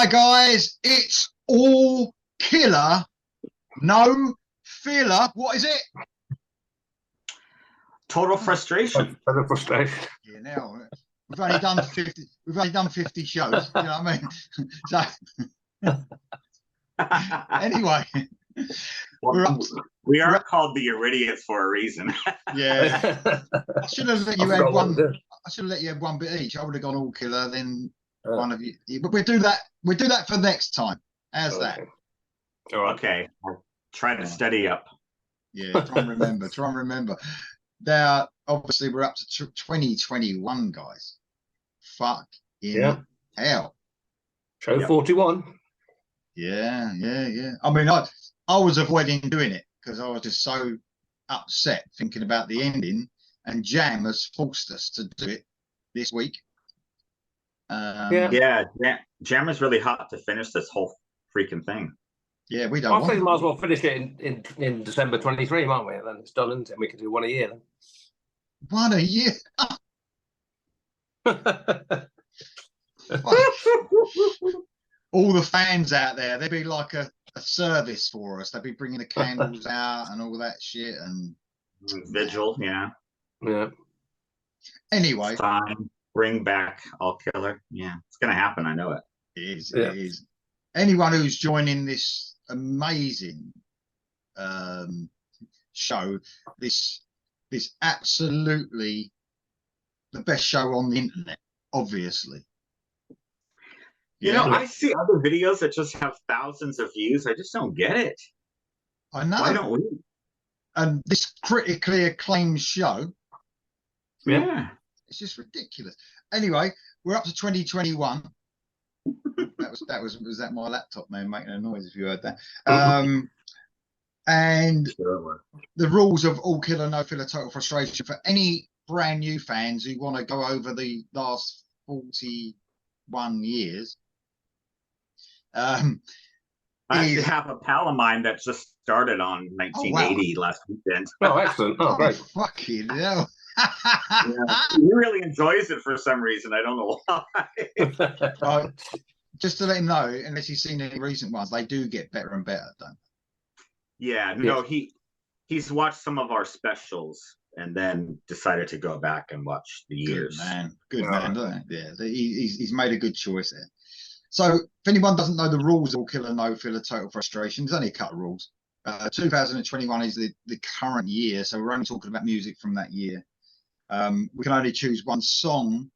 Hi guys, it's all killer, no filler. What is it? Total frustration. Total frustration. Yeah, now we've only done 50. We've only done 50 shows. You know what I mean? So anyway, we are called the iridiots for a reason. Yeah, I should have let you have one. I should have let you have one bit each. I would have gone all killer, then one of you. But we'll do that. We'll do that for next time. How's that? All right. Okay, I'll try to study up. Yeah, try and remember. Try and remember. Now, obviously, we're up to 2021, guys. Fuck hell. Show 41. Yeah. I mean, I was avoiding doing it because I was just so upset thinking about the ending, and Jam has forced us to do it this week. Jam is really hot to finish this whole freaking thing. Yeah, we don't. I think we might as well finish it in December 23, might we? Then it's done, isn't it? We can do one a year then. One a year. All the fans out there, they'd be like a service for us. They'd be bringing the candles out and all that shit and vigil. Yeah. Anyway, it's time. Bring back All Killer. Yeah, it's gonna happen. I know it. It is. It is. Anyone who's joining this amazing show, this absolutely the best show on the internet, obviously. You know, I see other videos that just have thousands of views. I just don't get it. I know. Why don't we? And this critically acclaimed show, it's just ridiculous. Anyway, we're up to 2021. Was that my laptop man making a noise if you heard that? And the rules of all killer, no filler, total frustration for any brand new fans who want to go over the last 41 years. I actually have a pal of mine that just started on 1980 last weekend. Oh, excellent. Oh, great. Fucking hell. He really enjoys it for some reason. I don't know why. Just to let him know, unless he's seen any recent ones, they do get better and better, don't they? Yeah, no, he's watched some of our specials and then decided to go back and watch the years. Good man. Yeah, he's made a good choice there. So if anyone doesn't know the rules of all killer, no filler, total frustration, there's only a couple of rules. 2021 is the current year, so we're only talking about music from that year. We can only choose one song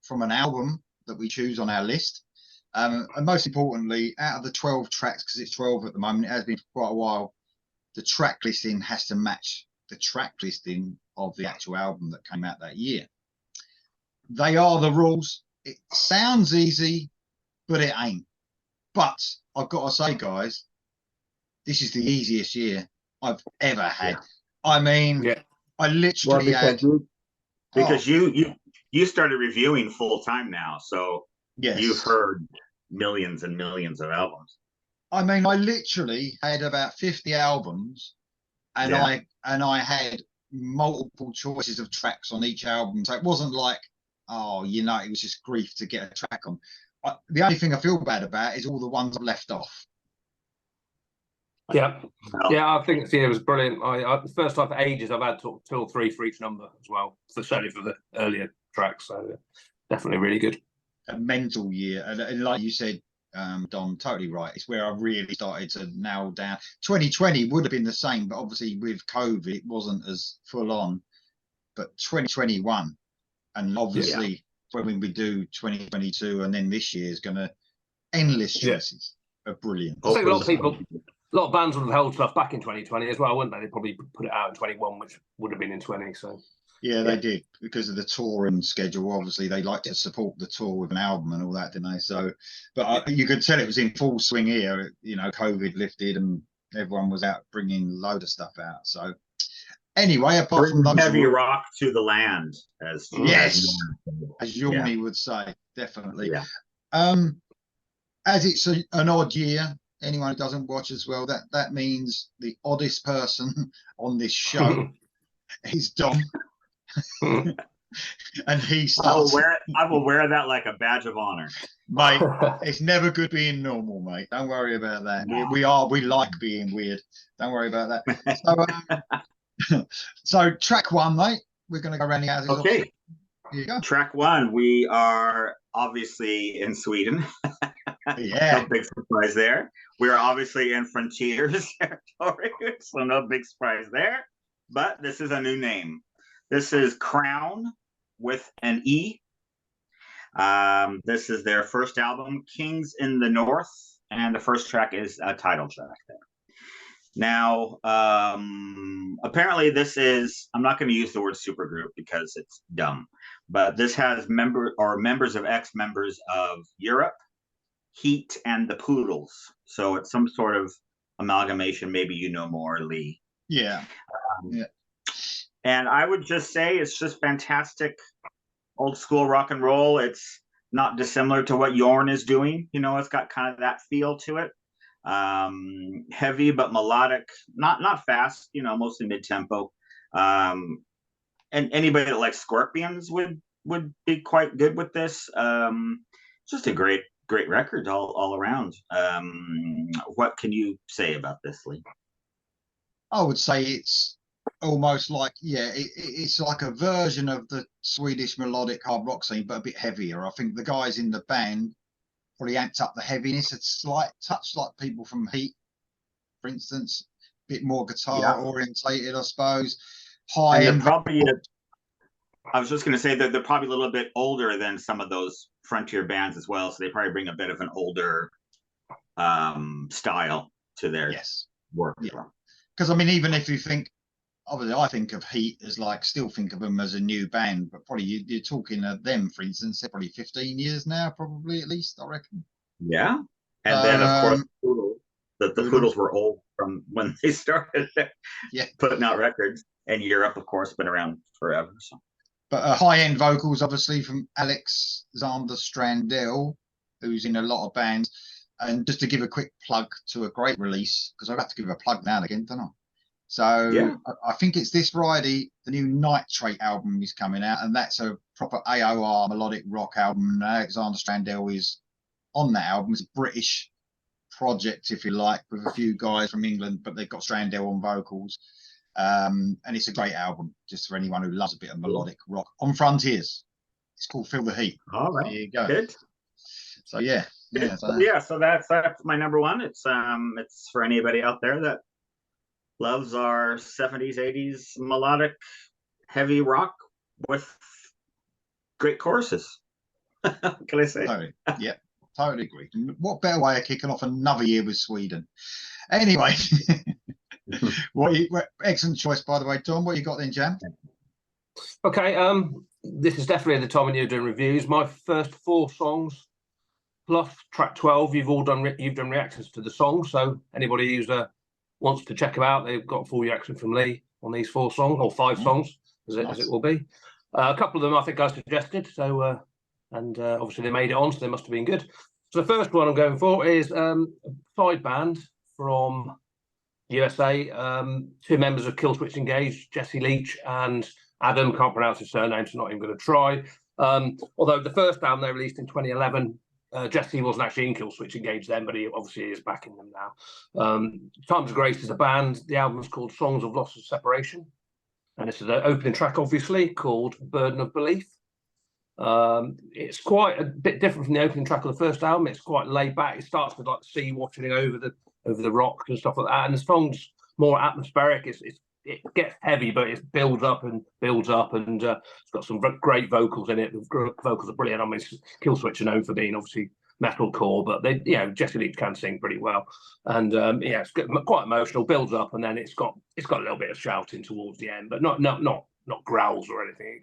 from an album that we choose on our list. And most importantly, out of the 12 tracks, because it's 12 at the moment, it has been for quite a while, the track listing has to match the track listing of the actual album that came out that year. They are the rules. It sounds easy, but it ain't. But I've got to say, guys, this is the easiest year I've ever had. I mean, I literally had... Because you started reviewing full time now, so you've heard millions and millions of albums. I mean, I literally had about 50 albums, and I had multiple choices of tracks on each album. So it wasn't like, it was just grief to get a track on. The only thing I feel bad about is all the ones I've left off. Yeah, I think this year was brilliant. The first time for ages I've had two or three for each number as well, certainly for the earlier tracks. So definitely really good. A mental year, and like you said, Don, totally right. It's where I really started to nail down. 2020 would have been the same, but obviously with COVID, it wasn't as full on. But 2021, and obviously when we do 2022, and then this year is going to endless choices are brilliant. I think a lot of bands would have held stuff back in 2020 as well, wouldn't they? They probably put it out in 21, which would have been in 20. So yeah, they did, because of the touring schedule. Obviously, they like to support the tour with an album and all that, didn't they? So, but you could tell it was in full swing here. You know, COVID lifted and everyone was out bringing a load of stuff out. So anyway, apart from those, heavy rock to the land, as Yorny would say, definitely. As it's an odd year, anyone who doesn't watch as well, that means the oddest person on this show is Dom. And he starts. I will wear that like a badge of honor, mate. It's never good being normal, mate. Don't worry about that. No. We like being weird. Don't worry about that. So, so track one, mate. We're going to go around the houses. Okay. Here you go. Track one. We are obviously in Sweden. Yeah. No big surprise there. We are obviously in Frontiers territory, so no big surprise there. But this is a new name. This is Crown with an E. This is their first album, Kings in the North, and the first track is a title track there. Now, apparently this is, I'm not going to use the word supergroup because it's dumb, but this has members of ex-members of Europe, Heat, and the Poodles. So it's some sort of amalgamation. Maybe you know more, Lee. Yeah. Yeah. And I would just say it's just fantastic old school rock and roll. It's not dissimilar to what Yorn is doing. You know, it's got kind of that feel to it. Heavy but melodic, not fast, you know, mostly mid-tempo. And anybody that likes Scorpions would be quite good with this. Just a great record all around. What can you say about this, Lee? I would say it's almost like, it's like a version of the Swedish melodic hard rock scene, but a bit heavier. I think the guys in the band probably amped up the heaviness, a slight touch like people from Heat, for instance, a bit more guitar orientated, I suppose. High end. Probably, I was just going to say that they're probably a little bit older than some of those Frontier bands as well, so they probably bring a bit of an older style to their work. Yeah, because I mean, even if you think, obviously, I think of Heat as like, still think of them as a new band, but probably you're talking of them, for instance, they're probably 15 years now, probably at least, I reckon. Yeah, and then of course the Poodles were old from when they started putting out records, and Europe, of course, been around forever. So. But high-end vocals, obviously, from Alexander Strandell, who's in a lot of bands. And just to give a quick plug to a great release, because I have to give a plug now and again, don't I? So I think it's this Friday, the new Nitrate album is coming out, and that's a proper AOR melodic rock album. Alexander Strandell is on that album. It's a British project, if you like, with a few guys from England, but they've got Strandell on vocals. And it's a great album, just for anyone who loves a bit of melodic rock. On Frontiers. It's called Feel the Heat. All right. There you go. Good. So so that's my number one. It's for anybody out there that loves our 70s, 80s melodic heavy rock with great choruses. What can I say? Totally. Yeah, totally agree. What better way of kicking off another year with Sweden? Anyway, excellent choice, by the way, Tom. What you got then, Jam? Okay, this is definitely the time when you're doing reviews. My first 4 songs plus track 12. You've done reactions to the songs, so anybody who's wants to check them out, they've got a full reaction from Lee on these 4 songs, or 5 songs, as it will be. A couple of them I think I suggested, so and obviously they made it on, so they must have been good. So the first one I'm going for is a side band from USA, 2 members of Killswitch Engage, Jesse Leach and Adam. Can't pronounce his surname, so not even going to try. Although the first album they released in 2011, Jesse wasn't actually in Killswitch Engage then, but he obviously is backing them now. Times of Grace is a band. The album is called Songs of Loss and Separation, and this is an opening track, obviously, called Burden of Belief. It's quite a bit different from the opening track of the first album. It's quite laid back. It starts with like the sea watching over the rocks and stuff like that, and the song's more atmospheric. It gets heavy, but it builds up, and it's got some great vocals in it. The vocals are brilliant. I mean, Killswitch are known for being obviously metalcore, but they, Jesse Leach can sing pretty well, and it's quite emotional. Builds up, and then it's got a little bit of shouting towards the end, but not growls or anything.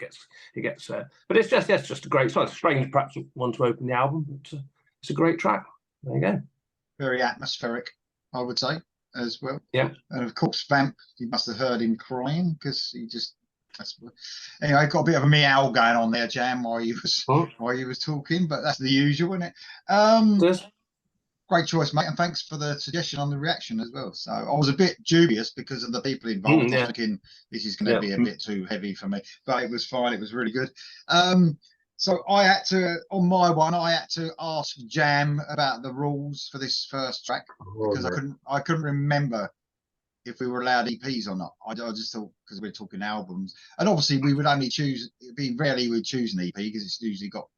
It gets, but it's just a great song. It's a strange, perhaps, one to open the album, but it's a great track. There you go. Very atmospheric, I would say, as well. Yeah. And of course, Vamp, you must have heard him crying, because anyway, got a bit of a meow going on there, Jam, while you was talking, but that's the usual, isn't it? great choice, mate, and thanks for the suggestion on the reaction as well. So I was a bit dubious because of the people involved. I was thinking this is going to be a bit too heavy for me, but it was fine. It was really good. So I had to, on my one, I had to ask Jam about the rules for this first track because I couldn't remember if we were allowed EPs or not. I just thought, because we're talking albums, and obviously we would only choose, it'd be rarely we'd choose an EP because it's usually got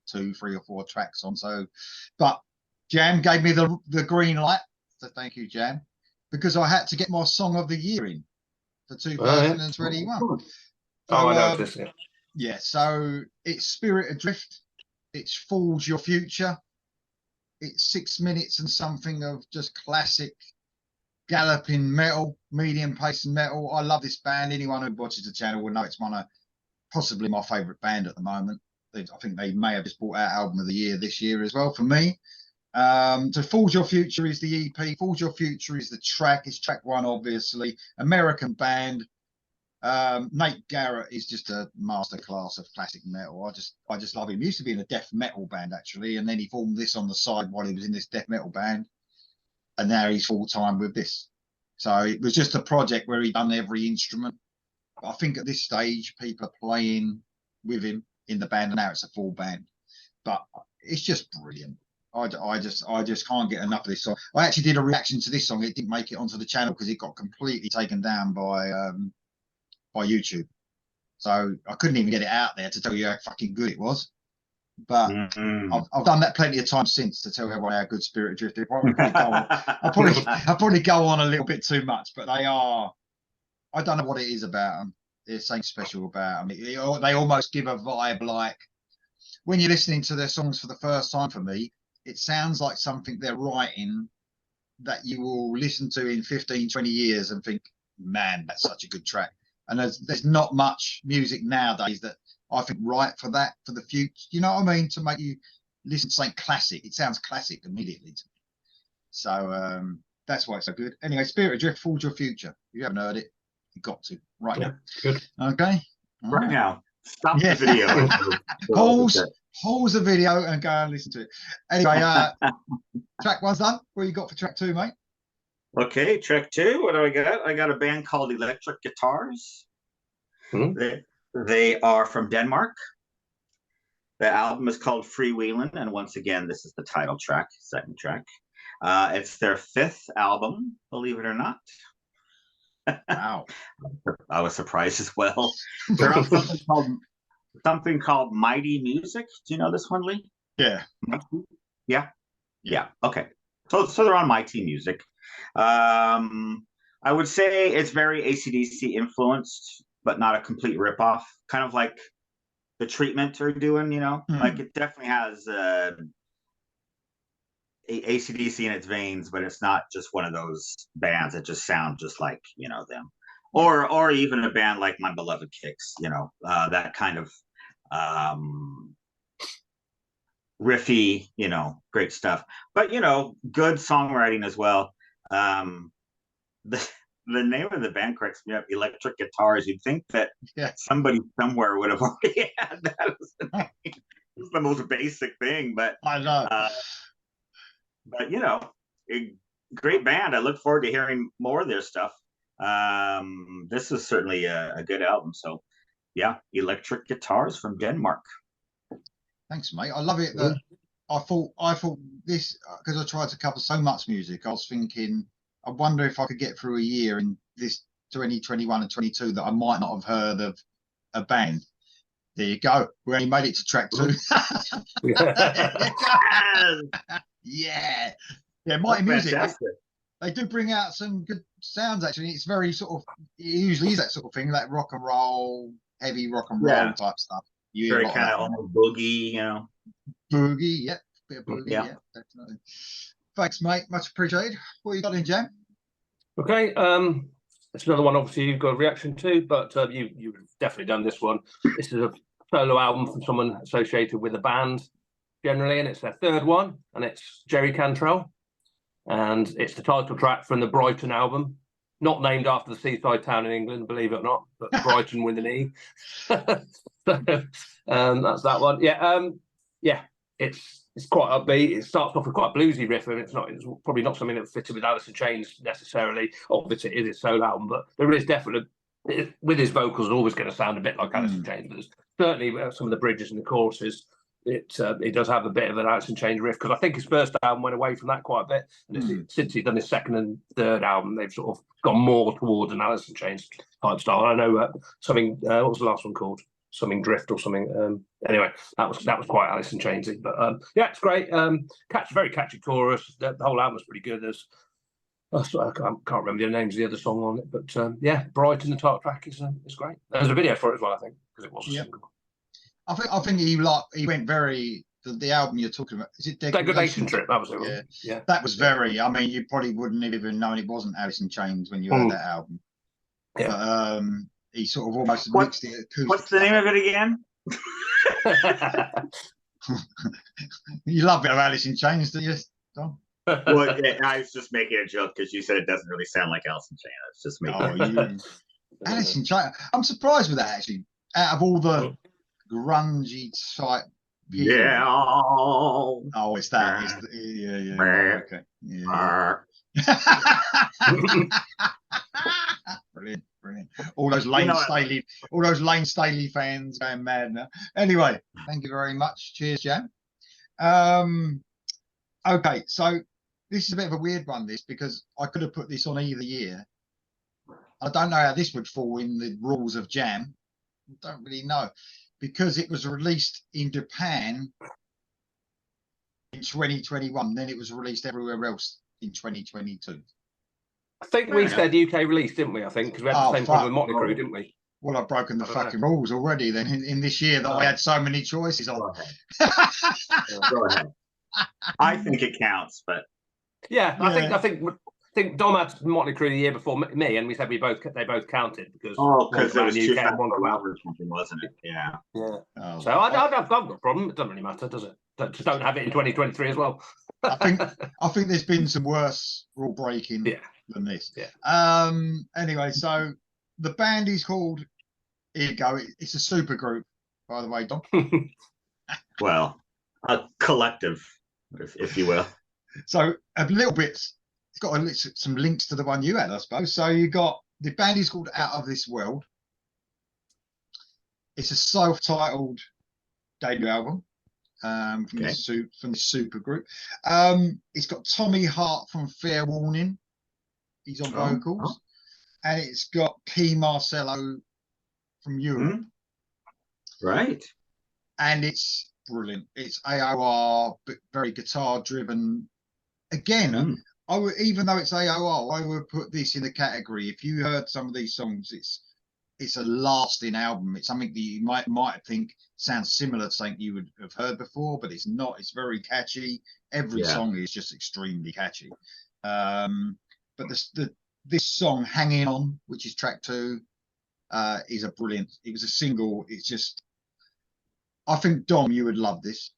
2, 3 or 4 tracks on. So, but Jam gave me the green light, so thank you, Jam, because I had to get my song of the year in for 2021. Oh, I noticed. Yeah, so it's Spirit Adrift, it's Forge Your Future, it's 6 minutes and something of just classic galloping metal, medium pace metal. I love this band. Anyone who watches the channel will know it's one of possibly my favourite band at the moment. I think they may have just brought out album of the year this year as well for me. So Forge Your Future is the EP. Forge Your Future is the track. It's track 1, obviously. American band. Nate Garrett is just a masterclass of classic metal. I just love him. He used to be in a death metal band actually, and then he formed this on the side while he was in this death metal band, and now he's full time with this. So it was just a project where he done every instrument. But I think at this stage people are playing with him in the band, and now it's a full band. But it's just brilliant. I just can't get enough of this song. I actually did a reaction to this song. It didn't make it onto the channel because it got completely taken down by YouTube. So I couldn't even get it out there to tell you how fucking good it was. But I've done that plenty of times since to tell everyone how good Spirit Adrift is. I'll probably go on a little bit too much, but they are. I don't know what it is about them. There's something special about them. They almost give a vibe like when you're listening to their songs for the first time. For me, it sounds like something they're writing that you will listen to in 15, 20 years and think, man, that's such a good track. And there's not much music nowadays that I think right for that, for the future. You know what I mean? To make you listen to something classic. It sounds classic immediately to me. So that's why it's so good. Anyway, Spirit Adrift, Forge Your Future. If you haven't heard it, you've got to right now. Good. Okay. Right now. Stop the video. Pause the video and go and listen to it. Anyway, track 1's done. What you got for track 2, mate? Okay, track 2. What do I got? I got a band called Electric Guitars. They are from Denmark. The album is called Freewheelin', and once again, this is the title track, second track. It's their 5th album, believe it or not. Wow. I was surprised as well. They're on something called Mighty Music. Do you know this one, Lee? Yeah. Yeah. Okay. So they're on Mighty Music. I would say it's very AC/DC influenced, but not a complete ripoff. Kind of like the Treatment are doing, you know, like it definitely has AC/DC in its veins, but it's not just one of those bands that just sound just like, you know, them. Or even a band like My Beloved Kicks, you know, that kind of riffy, you know, great stuff. But, you know, good songwriting as well. The name of the band cracks me up, Electric Guitars. You'd think that somebody somewhere would have already had that as the name. It's the most basic thing, but I know. But, you know, a great band. I look forward to hearing more of their stuff. This is certainly a good album. So, yeah, Electric Guitars from Denmark. Thanks, mate. I love it. That I thought this, because I tried to cover so much music, I was thinking, I wonder if I could get through a year in this 2021 and 22 that I might not have heard of a band. There you go. We only made it to track 2. Yeah, Mighty Music. They do bring out some good sounds. Actually, it's very sort of. It usually is that sort of thing, like rock and roll, heavy rock and roll type stuff. You hear very kind of almost boogie, you know. Boogie, bit of boogie, definitely. Thanks, mate. Much appreciated. What you got in, Jam? Okay, it's another one. Obviously, you've got a reaction to, but you've definitely done this one. This is a solo album from someone associated with a band generally, and it's their 3rd one, and it's Jerry Cantrell, and it's the title track from the Brighton album, not named after the seaside town in England, believe it or not, but Brighton with an E. So, that's that one. Yeah, it's it's quite upbeat. It starts off with quite a bluesy riff, and it's probably not something that fitted with Alice in Chains necessarily. Obviously, it is his solo album, but there is definitely, with his vocals, it's always going to sound a bit like Alice in Chains. But there's certainly some of the bridges and the choruses. It does have a bit of an Alice in Chains riff, because I think his first album went away from that quite a bit, and since he's done his second and third album, they've sort of gone more towards an Alice in Chains type style. I know something. What was the last one called? Something Drift or something. Anyway, that was quite Alice in Chainsy, but yeah, it's great. Very catchy chorus. The whole album's pretty good. There's I can't remember the names of the other song on it, but yeah, Bright in the title track is great. There's a video for it as well, I think, because it was a single. I think he went very the album you're talking about. Is it Degradation Trip? That was it. Yeah. That was very. I mean, you probably wouldn't have even known it wasn't Alice in Chains when you heard that album. Yeah. But he sort of almost mixed it. What's the name of it again? You love a bit of Alice in Chains, do you, Don? Well, yeah, I was just making a joke because you said it doesn't really sound like Alice in Chains. It's just making. Alice in Chains. I'm surprised with that actually. Out of all the grungy type. Yeah. Oh, it's that. Yeah. Okay. Yeah. Brilliant. All those Lane Staley fans going mad now. Anyway, thank you very much. Cheers, Jam. Okay, so this is a bit of a weird one, because I could have put this on either year. I don't know how this would fall in the rules of Jam. I don't really know, because it was released in Japan in 2021, then it was released everywhere else in 2022. I think we said UK release, didn't we? I think, because we had the same problem with Motley Crue, didn't we? Well, I've broken the fucking rules already then in this year that I had so many choices on. Go ahead. I think it counts, but yeah. I think Dom had Motley Crue the year before me, and we said they both counted because it was UK and one out or something, wasn't it? Yeah. Oh, so I've got a problem. It doesn't really matter, does it? Just don't have it in 2023 as well. I think there's been some worse rule breaking than this. Yeah. Anyway, so the band is called. Here you go. It's a super group, by the way, Dom. Well, a collective, if you will. So a little bit. It's got some links to the one you had, I suppose. So you got the band is called Out of This World. It's a self-titled debut album from the super group. It's got Tommy Hart from Fair Warning. He's on vocals, and it's got Key Marcello from Europe. Right, and it's brilliant. It's AOR, but very guitar driven. Again. Even though it's AOR, I would put this in the category. If you heard some of these songs, it's a lasting album. It's something that you might think sounds similar to something you would have heard before, but it's not. It's very catchy. Every song is just extremely catchy. But this song, "Hanging On," which is track 2, is a brilliant. It was a single. It's just. I think Dom, you would love this.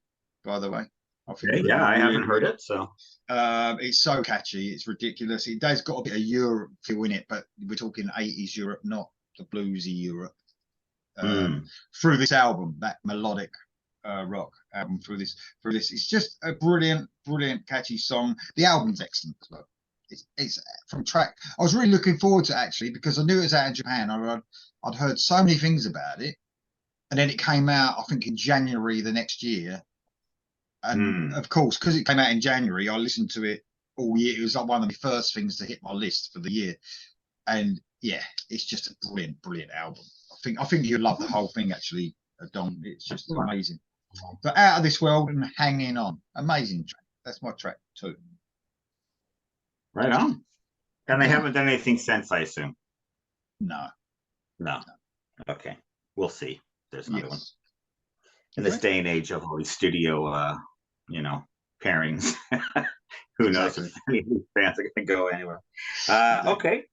By the way. I haven't heard it, so it's so catchy, it's ridiculous. It does got a bit of Europe feel in it, but we're talking 80s Europe, not the bluesy Europe. Through this album, that melodic rock album, through this, it's just a brilliant, catchy song. The album's excellent as well. It's from track. I was really looking forward to it actually, because I knew it was out in Japan. I'd heard so many things about it, and then it came out, I think, in January the next year. And of course, because it came out in January, I listened to it all year. It was like one of the first things to hit my list for the year. And yeah, it's just a brilliant album. I think you'll love the whole thing actually, Don. It's just amazing. But Out of This World and Hanging On, amazing track. That's my track 2. Right on. And they haven't done anything since, I assume. No. Okay, we'll see. There's another one. In this day and age of all these studio, pairings, who knows if any of these bands are going to go anywhere. Okay,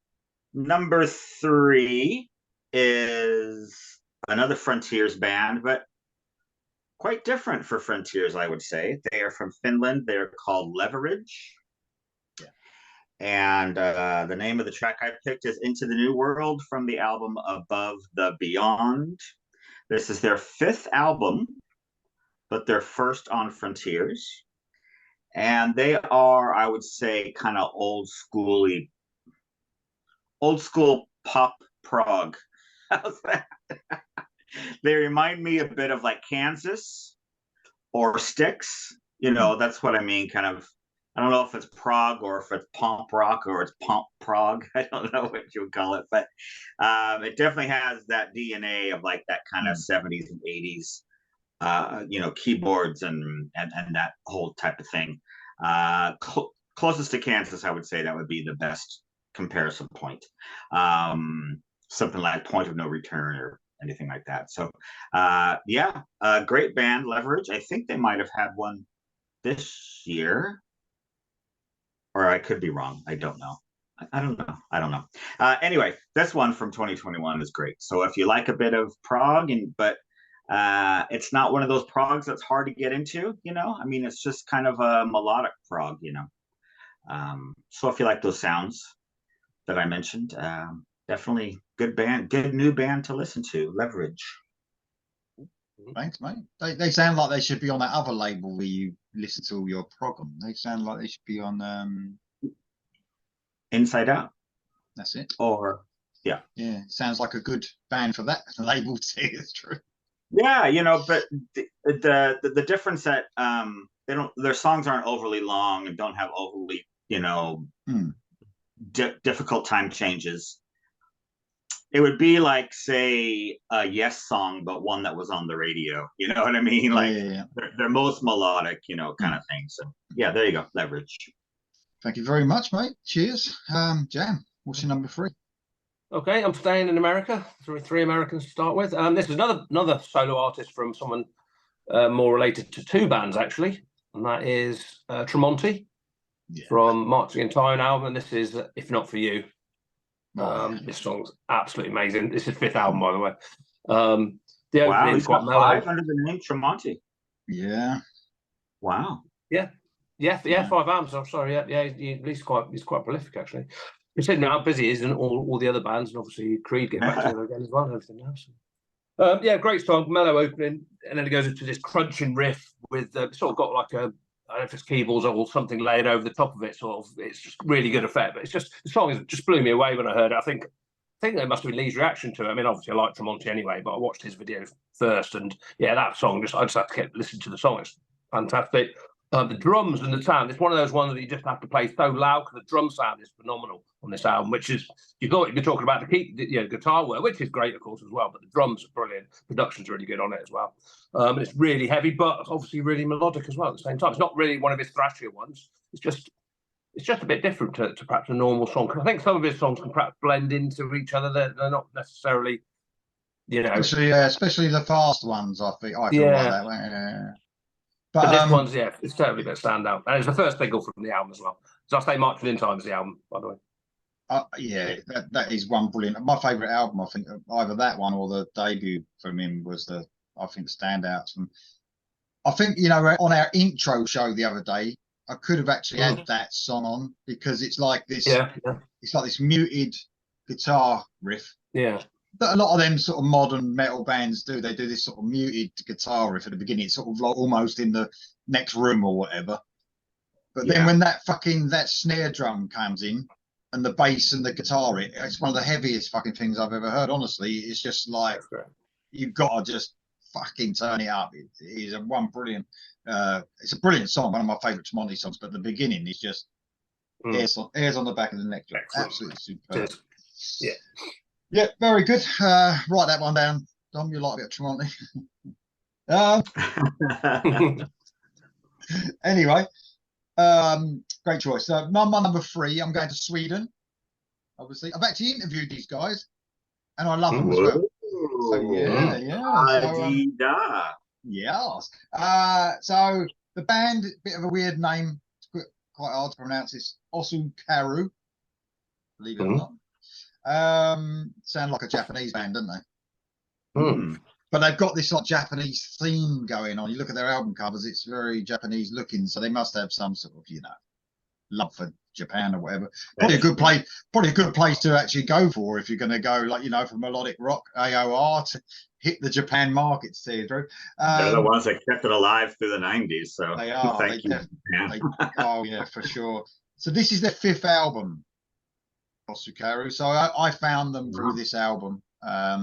number 3 is another Frontiers band, but quite different for Frontiers, I would say. They are from Finland. They're called Leverage. And the name of the track I picked is Into the New World from the album Above the Beyond. This is their 5th album. but they're first on Frontiers. And they are, I would say, kind of old school pop prog. How's that? They remind me a bit of like Kansas or Styx. You know, that's what I mean. Kind of, I don't know if it's prog or if it's punk rock or it's punk prog. I don't know what you would call it, but it definitely has that DNA of like that kind of 70s and 80s, you know, keyboards and that whole type of thing. Closest to Kansas, I would say that would be the best comparison point. Something like Point of No Return or anything like that. So, yeah, great band, Leverage. I think they might have had one this year, or I could be wrong. I don't know. I don't know. I don't know. Anyway, this one from 2021 is great. So if you like a bit of prog, but it's not one of those progs that's hard to get into, you know. I mean, it's just kind of a melodic prog, you know. So if you like those sounds that I mentioned, definitely good band, good new band to listen to. Leverage. Thanks, mate. They sound like they should be on that other label where you listen to all your prog on. They sound like they should be on Inside Out. That's it. Or yeah. Sounds like a good band for that label too. It's true. Yeah, you know, but the difference that they don't, their songs aren't overly long and don't have overly, you know, difficult time changes. It would be like, say, a Yes song, but one that was on the radio. You know what I mean? Like they're most melodic, you know, kind of thing. So yeah, there you go. Leverage. Thank you very much, mate. Cheers. Jam, what's your number 3? Okay, I'm staying in America. Three Americans to start with. This is another solo artist from someone more related to 2 bands actually, and that is Tremonti from Marching in Time album. And this is If Not For You. This song's absolutely amazing. This is 5th album, by the way. The opening is quite mellow. 5 under the name Tremonti. Yeah. Wow. Yeah. 5 albums. I'm sorry. He's quite prolific actually. Considering how busy he is in all the other bands, and obviously Creed getting back together again as well and everything else. Yeah, great song, mellow opening, and then it goes into this crunching riff with sort of got like a, I don't know if it's keyboards or something laid over the top of it. Sort of, it's just really good effect. But it's just the song just blew me away when I heard it. I think there must have been Lee's reaction to it. I mean, obviously I like Tremonti anyway, but I watched his video first, and yeah, that song I just had to keep listening to the song. It's fantastic. The drums and the sound, it's one of those ones that you just have to play so loud because the drum sound is phenomenal on this album, which is, you thought you'd be talking about the guitar work, which is great, of course, as well, but the drums are brilliant. Production's really good on it as well. And it's really heavy, but obviously really melodic as well at the same time. It's not really one of his thrashier ones. It's just a bit different to perhaps a normal song. Because I think some of his songs can perhaps blend into each other. They're not necessarily, you know. Especially the fast ones, I feel like that way. But this one's, it's certainly a bit standout. And it's the first single from the album as well. So I say Marching in Time is the album, by the way. That is one brilliant. My favourite album, I think, either that one or the debut from him was the standouts. And I think, you know, on our intro show the other day, I could have actually had that song on because it's like this. It's like this muted guitar riff. Yeah. That a lot of them sort of modern metal bands do. They do this sort of muted guitar riff at the beginning. It's sort of like almost in the next room or whatever. But then when that snare drum comes in and the bass and the guitar, it's one of the heaviest fucking things I've ever heard. Honestly, it's just like you've got to just fucking turn it up. It is one brilliant. It's a brilliant song, one of my favourite Tremonti songs. But the beginning is just hairs on the back of the neck. Absolutely superb. Yeah, very good. Write that one down, Dom. You like a bit of Tremonti. Anyway, great choice. So number 3, I'm going to Sweden. Obviously, I've actually interviewed these guys, and I love them as well. So so the band, bit of a weird name, it's quite hard to pronounce. It's Osu Karu, believe it or not. Sound like a Japanese band, don't they? But they've got this like Japanese theme going on. You look at their album covers, it's very Japanese looking, so they must have some sort of, you know, love for Japan or whatever. Probably a good place. Probably a good place to actually go for if you're going to go, like, you know, for melodic rock AOR to hit the Japan market. See, Drew. They're the ones that kept it alive through the 90s. So they are. thank you. Oh yeah, for sure. So this is their 5th album, Osukaru. So I found them through this album. I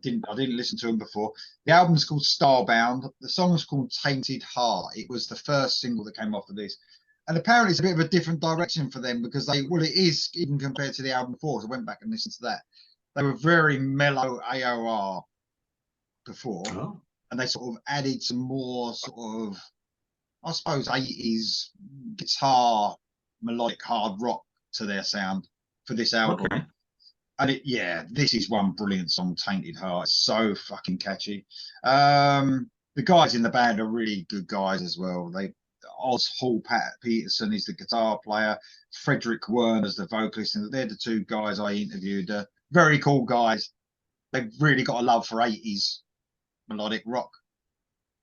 didn't listen to them before. The album's called Starbound. The song's called Tainted Heart. It was the first single that came off of this. And apparently it's a bit of a different direction for them because it is, even compared to the album before. So I went back and listened to that. They were very mellow AOR before. Oh. And they sort of added some more sort of, I suppose, 80s guitar, melodic hard rock to their sound for this album. Okay. And this is one brilliant song, Tainted Heart. It's so fucking catchy. The guys in the band are really good guys as well. Oz Hall Peterson is the guitar player, Frederick Werner's the vocalist, and they're the 2 guys I interviewed. Very cool guys. They've really got a love for 80s melodic rock.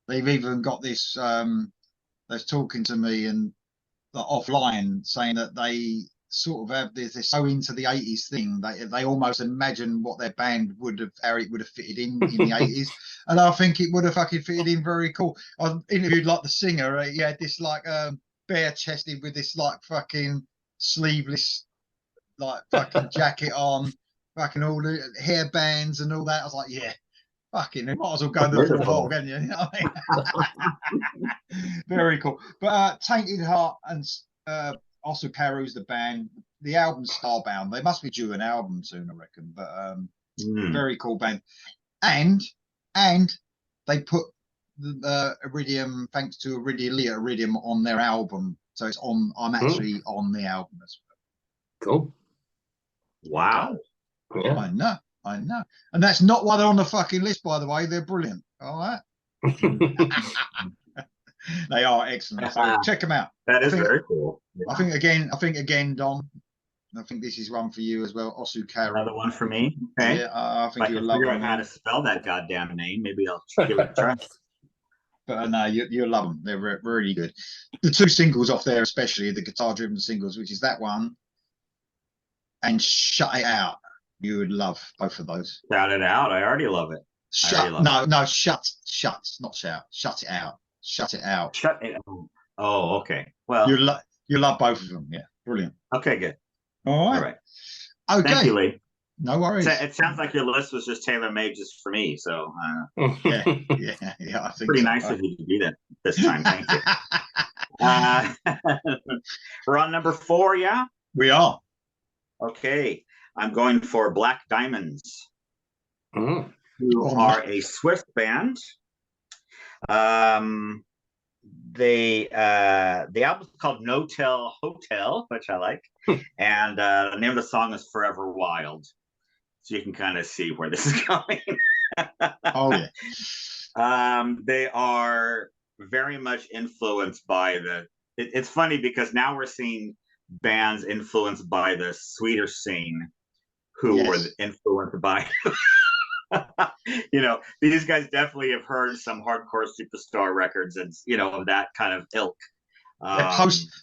They've even got this. They're talking to me and offline saying that they sort of have this, they're so into the 80s thing they almost imagine what their band would have, how it would have fitted in the 80s, and I think it would have fucking fitted in very cool. I interviewed like the singer. He had this like bare chested with this like fucking sleeveless like fucking jacket on, fucking all the hair bands and all that. I was like, yeah, fucking, you might as well go the full hog, haven't you? You know what I mean? Very cool. But Tainted Heart and Osukaru's the band. The album's Starbound. They must be due an album soon, I reckon. But very cool band. And they put the Iridium, thanks to Iridium on their album. So it's on. I'm actually on the album as well. Cool. Wow. Yeah. I know. And that's not why they're on the fucking list, by the way. They're brilliant. All right. They are excellent. So check them out. That is very cool. Yeah. I think again, Dom. I think this is one for you as well. Osukaru. Another one for me. Okay. Yeah, I think you'll love figure them. out how to spell that goddamn name. Maybe I'll give it a try. But no, you'll love them. They're really good. The 2 singles off there, especially the guitar-driven singles, which is that one and Shut It Out. You would love both of those. Shout it out. I already love it. Shut, not shout. Shut it out. Shut it out. Shut it out. Oh, okay. Well, you love both of them. Yeah, brilliant. Okay, good. All right. Okay. Thank you, Lee. No worries. It sounds like your list was just tailor-made just for me. So yeah. I think pretty nice of you to do that this time. Thank you. We're on number 4, yeah? We are. Okay. I'm going for Black Diamonds, who are a Swiss band. The album's called No Tell Hotel, which I like, and the name of the song is Forever Wild. So you can kind of see where this is going. Oh yeah. They are very much influenced by it's funny because now we're seeing bands influenced by the Swedish scene who were influenced by these guys definitely have heard some hardcore superstar records and of that kind of ilk.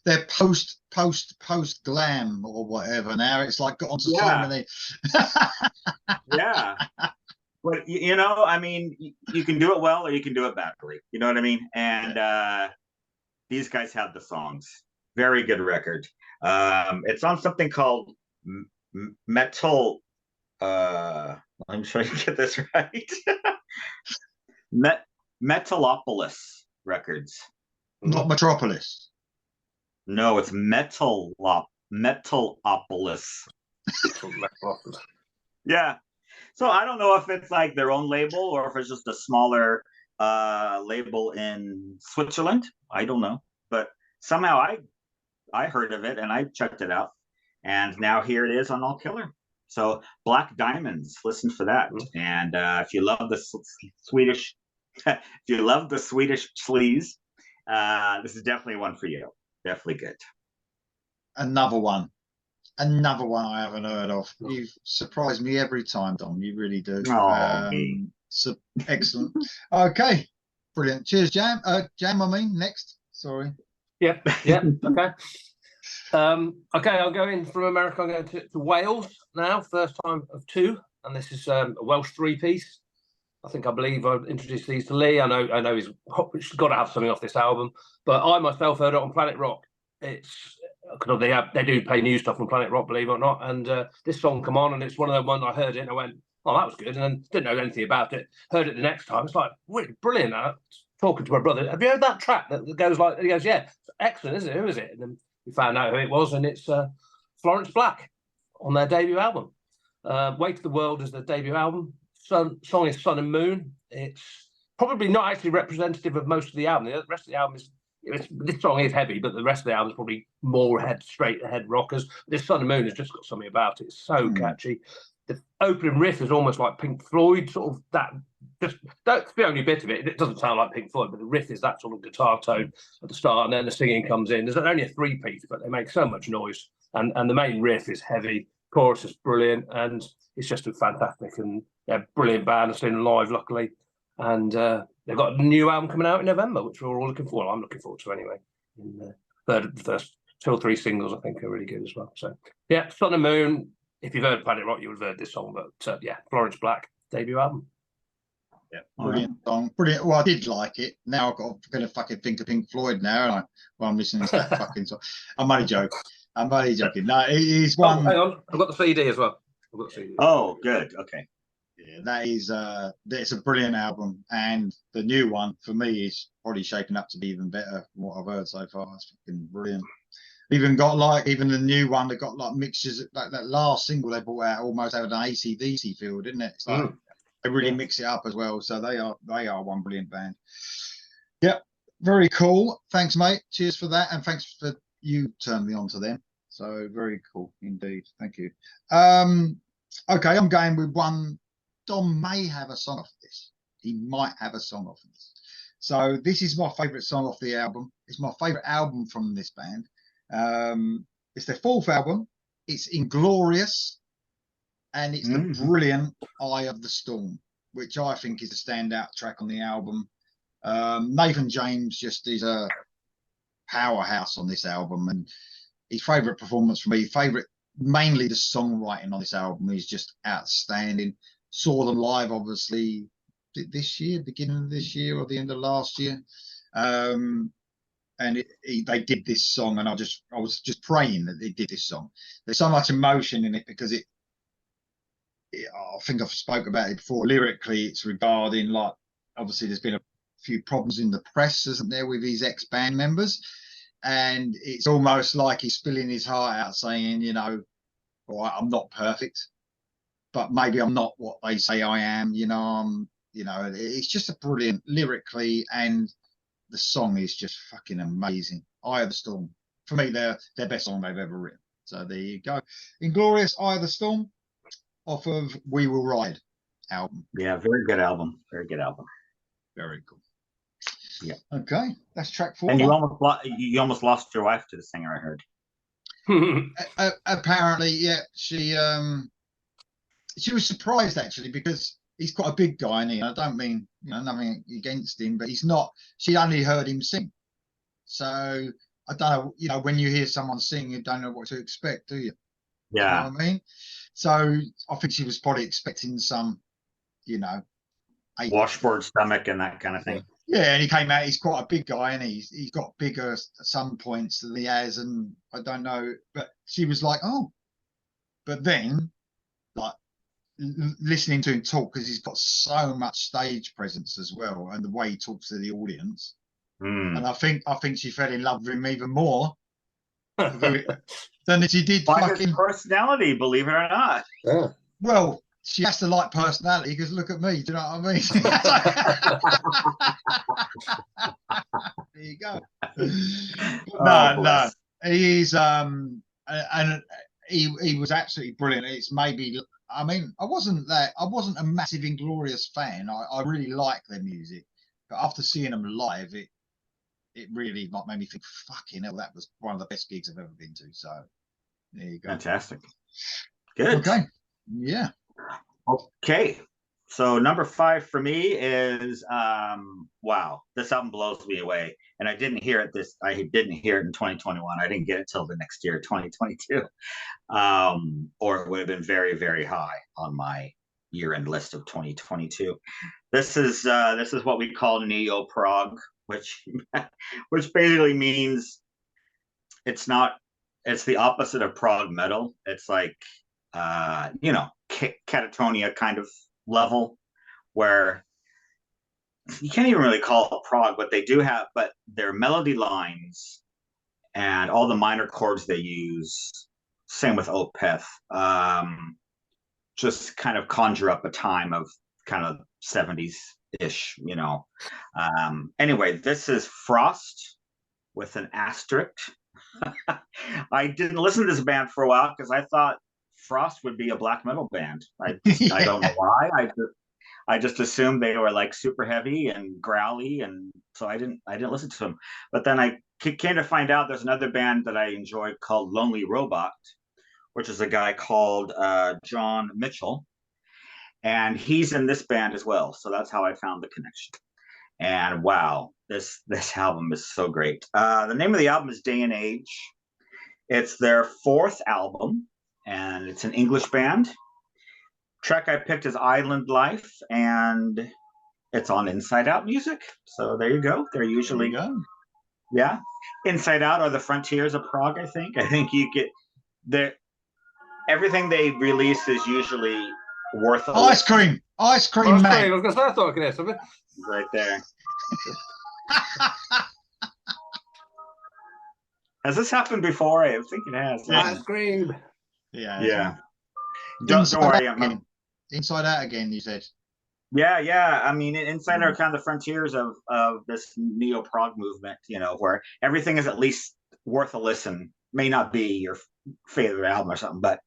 They're post glam or whatever. Now it's like got onto so many. Yeah, but I mean, you can do it well or you can do it badly. You know what I mean? And these guys have the songs. Very good record. It's on something called Metal. I'm trying to get this right. Metalopolis Records. Not Metropolis. No, it's Metalopolis. Yeah. So I don't know if it's like their own label or if it's just a smaller label in Switzerland. I don't know. But somehow I heard of it and I checked it out. And now here it is on All Killer. So Black Diamonds, listen for that. And if you love the Swedish, sleaze, this is definitely one for you. Definitely good. Another one I haven't heard of. You surprise me every time, Dom. You really do. So excellent. Okay, brilliant. Cheers, Jam. Jam, I mean, next. Sorry. Yeah. Okay. Okay, I'll go in from America. I'm going to Wales now, first time of 2, and this is a Welsh 3-piece. I believe I introduced these to Lee. I know he's got to have something off this album, but I myself heard it on Planet Rock. It's because they do play new stuff on Planet Rock, believe it or not. And this song come on, and it's one of the ones I heard it and I went, "Oh, that was good," and then didn't know anything about it. Heard it the next time. It's like really brilliant. Talking to my brother, have you heard that track that goes like? He goes, "Yeah, it's excellent, isn't it? Who is it?" And then we found out who it was, and it's Florence Black on their debut album. Way to the World is their debut album. Song is Sun and Moon. It's probably not actually representative of most of the album. The rest of the album is, this song is heavy, but the rest of the album is probably more straight ahead rockers. This Sun and Moon has just got something about it. It's so catchy. The opening riff is almost like Pink Floyd, sort of that. That's the only bit of it. It doesn't sound like Pink Floyd, but the riff is that sort of guitar tone at the start, and then the singing comes in. There's only a 3-piece, but they make so much noise, and the main riff is heavy. Chorus is brilliant, and it's just a fantastic and brilliant band. I've seen them live, luckily, and they've got a new album coming out in November, which we're all looking forward. Well, I'm looking forward to anyway. And the first 2 or 3 singles I think are really good as well. So yeah, Sun and Moon. If you've heard Planet Rock, you would have heard this song, but Florence Black debut album. Yeah, brilliant song, brilliant. Well, I did like it. Now I'm going to fucking think of Pink Floyd now, and I'm listening to that fucking song. I'm only joking. No, it is one. Oh, hang on, I've got the CD as well. I've got the CD. Oh, good. Okay. Yeah, that is it's a brilliant album, and the new one for me is probably shaping up to be even better from what I've heard so far. It's fucking brilliant. Even the new one, they got like mixtures. Like that last single they brought out almost had an AC/DC feel, didn't it? It's like they really mix it up as well. So they are one brilliant band. Yep, very cool. Thanks, mate. Cheers for that, and thanks for you turning me on to them. So very cool indeed. Thank you. Okay, I'm going with one. Dom may have a song off this. He might have a song off this. So this is my favourite song off the album. It's my favourite album from this band. It's their 4th album. It's Inglorious, and it's the brilliant Eye of the Storm, which I think is a standout track on the album. Nathan James just is a powerhouse on this album, and his favourite performance for me, mainly the songwriting on this album is just outstanding. Saw them live, obviously, this year, beginning of this year or the end of last year. And they did this song, and I was just praying that they did this song. There's so much emotion in it because I think I've spoke about it before. Lyrically, it's regarding, like, obviously there's been a few problems in the press, isn't there, with his ex-band members, and it's almost like he's spilling his heart out, saying, you know, all right, I'm not perfect, but maybe I'm not what they say I am. It's just a brilliant lyrically, and the song is just fucking amazing. Eye of the Storm, for me, their best song they've ever written. So there you go. Inglorious, Eye of the Storm, off of We Will Ride album. Yeah, very good album. Very good album. Very cool. Yeah. Okay, that's track 4. And you almost lost your wife to the singer, I heard. Apparently, yeah. She was surprised actually, because he's quite a big guy, and I don't mean nothing against him, but he's not. She only heard him sing, so I don't know. When you hear someone sing, you don't know what to expect, do you? Yeah. You know what I mean? So I think she was probably expecting some, washboard stomach and that kind of thing. Yeah, and he came out. He's quite a big guy, and he's got bigger at some points than he has, and I don't know. But she was like, "Oh," but then, like, listening to him talk, because he's got so much stage presence as well, and the way he talks to the audience, and I think she fell in love with him even more than she did his personality, believe it or not. Yeah. Well, she has to like personality, because look at me. Do you know what I mean? There you go. No. He's and he was absolutely brilliant. It's maybe, I wasn't a massive Inglorious fan. I really like their music, but after seeing them live, it really made me think, fucking hell, that was one of the best gigs I've ever been to. So there you go. Fantastic. Good. Okay. Yeah. Okay. So number 5 for me is wow, this album blows me away. And I didn't hear it in 2021. I didn't get it till the next year, 2022. Or it would have been very, very high on my year-end list of 2022. This is what we call neo prog, which basically means it's the opposite of prog metal. It's like catatonia kind of level, where you can't even really call it prog, but they do have, but their melody lines and all the minor chords they use, same with Opeth, just kind of conjure up a time of kind of 70s-ish, Anyway, this is Frost with an asterisk. I didn't listen to this band for a while because I thought Frost would be a black metal band. I don't know why. I just assumed they were like super heavy and growly, and so I didn't listen to them. But then I came to find out there's another band that I enjoy called Lonely Robot, which is a guy called John Mitchell, and he's in this band as well. So that's how I found the connection. And wow, this album is so great. The name of the album is Day and Age. It's their 4th album, and it's an English band. Track I picked is Island Life, and it's on Inside Out Music. So there you go. They're usually yeah. Inside Out are the frontiers of prog, I think. I think you get everything they release is usually worth a Ice cream, mate. I was going to say, I thought I could hear something. Right there. Has this happened before? I think it has. Ice cream. Yeah. Don't worry. Inside Out again, you said. Yeah. I mean, Inside Out are kind of the frontiers of this neo prog movement, where everything is at least worth a listen. May not be your favorite album or something, but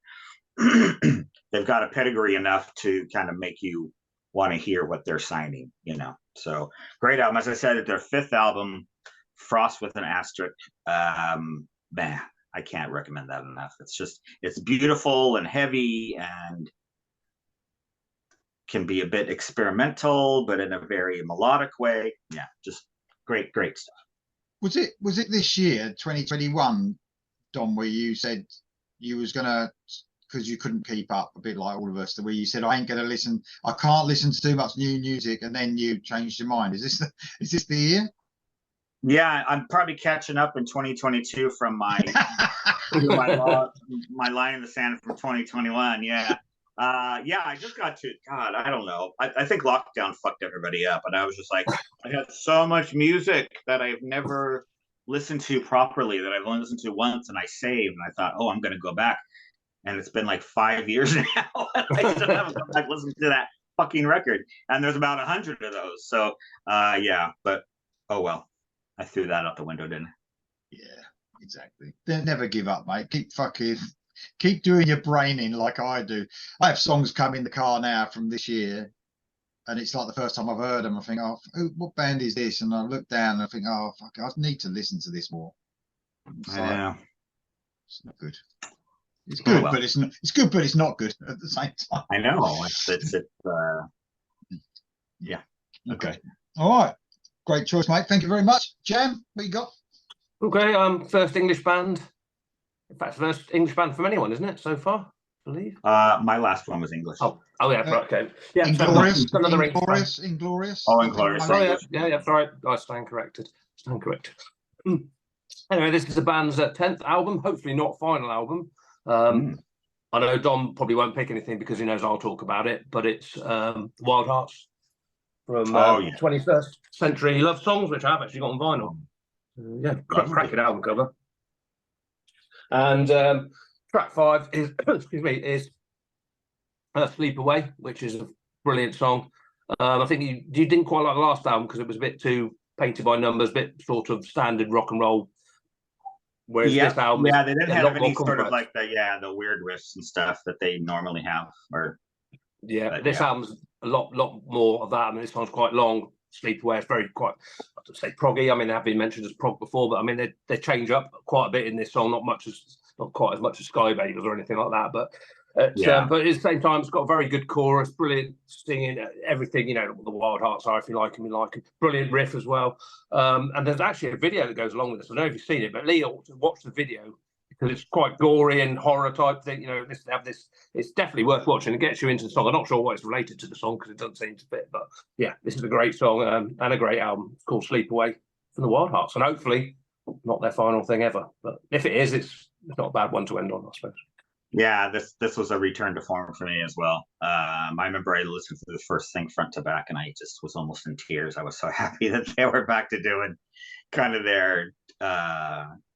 they've got a pedigree enough to kind of make you want to hear what they're signing, So great album. As I said, their 5th album, Frost with an asterisk. Man, I can't recommend that enough. It's beautiful and heavy and can be a bit experimental, but in a very melodic way. Yeah, just great stuff. Was it this year, 2021, Dom, where you said you was gonna, because you couldn't keep up, a bit like all of us, where you said I can't listen to too much new music, and then you changed your mind? Is this the year? Yeah, I'm probably catching up in 2022 from my my line in the sand from 2021. Yeah. I just got to, God, I don't know. I think lockdown fucked everybody up, and I was just like, I had so much music that I've never listened to properly, that I've only listened to once, and I saved, and I thought, oh, I'm going to go back. And it's been like 5 years now, and I still haven't gone back listened to that fucking record. And there's about 100 of those. So, but oh well, I threw that out the window, didn't I? Yeah, exactly. Never give up, mate. Keep doing your brain in like I do. I have songs come in the car now from this year, and it's like the first time I've heard them. I think, oh, what band is this? And I look down and I think, oh, fuck, I need to listen to this more. I know. It's not good. It's good, but it's not. It's good, but it's not good at the same time. I know. Yeah. Okay. All right. Great choice, mate. Thank you very much. Jam, what you got? Okay. First English band. In fact, first English band from anyone, isn't it, so far? I believe. My last one was English. Oh yeah, right, okay. Yeah, Inglorious. Inglorious. Oh, Inglorious. Oh yeah, that's right. I stand corrected. Anyway, this is the band's 10th album, hopefully not final album. I know Dom probably won't pick anything because he knows I'll talk about it, but it's Wild Hearts from 21st Century Love Songs, which I've actually got on vinyl. Cracking album cover. And track 5 is is Sleep Away, which is a brilliant song. I think you didn't quite like the last album because it was a bit too painted by numbers, a bit sort of standard rock and roll. Whereas this album, they didn't have any sort of like the weird riffs and stuff that they normally have. This album's a lot more of that. I mean, this one's quite long. Sleep Away is very quite, I would say, proggy. I mean, they have been mentioned as prog before, but I mean, they change up quite a bit in this song. Not quite as much as Sky Babies or anything like that, but Yeah. But at the same time, it's got a very good chorus, brilliant singing, everything, the Wild Hearts Are, if you like them, you like them. Brilliant riff as well. And there's actually a video that goes along with this. I don't know if you've seen it, but Lee ought to watch the video because it's quite gory and horror type thing. It's definitely worth watching. It gets you into the song. I'm not sure what it's related to the song because it doesn't seem to fit, but yeah, this is a great song and a great album. It's called Sleep Away from the Wild Hearts, and hopefully not their final thing ever. But if it is, it's not a bad one to end on, I suppose. Yeah, this was a return to form for me as well. I remember I listened to the first thing front to back, and I just was almost in tears. I was so happy that they were back to doing kind of their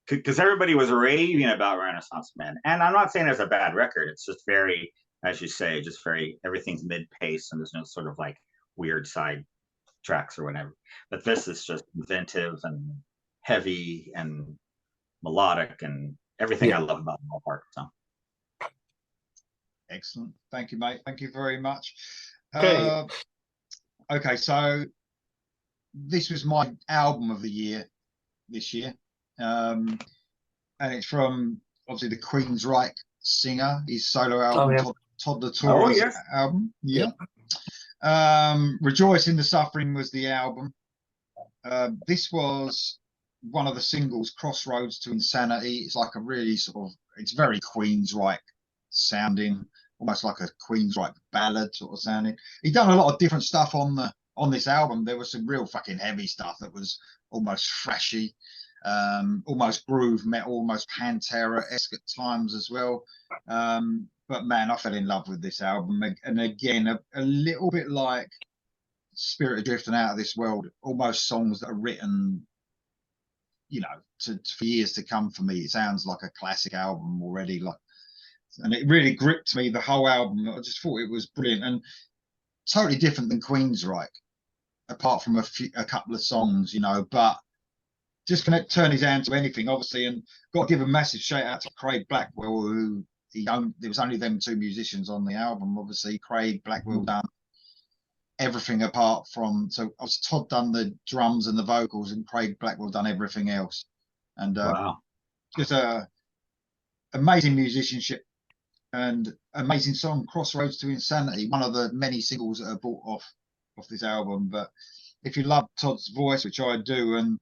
because everybody was raving about Renaissance Men, and I'm not saying it's a bad record. It's just very, as you say, just very everything's mid pace, and there's no sort of like weird side tracks or whatever. But this is just inventive and heavy and melodic and everything I love about the part. So. Excellent. Thank you, mate. Thank you very much. Okay. Okay, so this was my album of the year this year. And it's from obviously the Queensryche singer, his solo album, Todd the Tour's album. Yeah. Rejoice in the Suffering was the album. This was one of the singles, Crossroads to Insanity. It's like a really it's very Queensryche sounding, almost like a Queensryche ballad sort of sounding. He'd done a lot of different stuff on this album. There was some real fucking heavy stuff that was almost thrashy, almost groove metal, almost Pantera-esque at times as well. But man, I fell in love with this album. And again, a little bit like Spirit of Drifting Out of This World, almost songs that are written, for years to come for me. It sounds like a classic album already. And it really gripped me, the whole album. I just thought it was brilliant and totally different than Queensryche, apart from a couple of songs, but just can turn his hand to anything, obviously. And got to give a massive shout out to Craig Blackwell, who there was only them two musicians on the album. Obviously, Craig Blackwell done everything apart from, so Todd done the drums and the vocals, and Craig Blackwell done everything else. And wow, just amazing musicianship and amazing song, Crossroads to Insanity, one of the many singles that are bought off this album. But if you love Todd's voice, which I do, and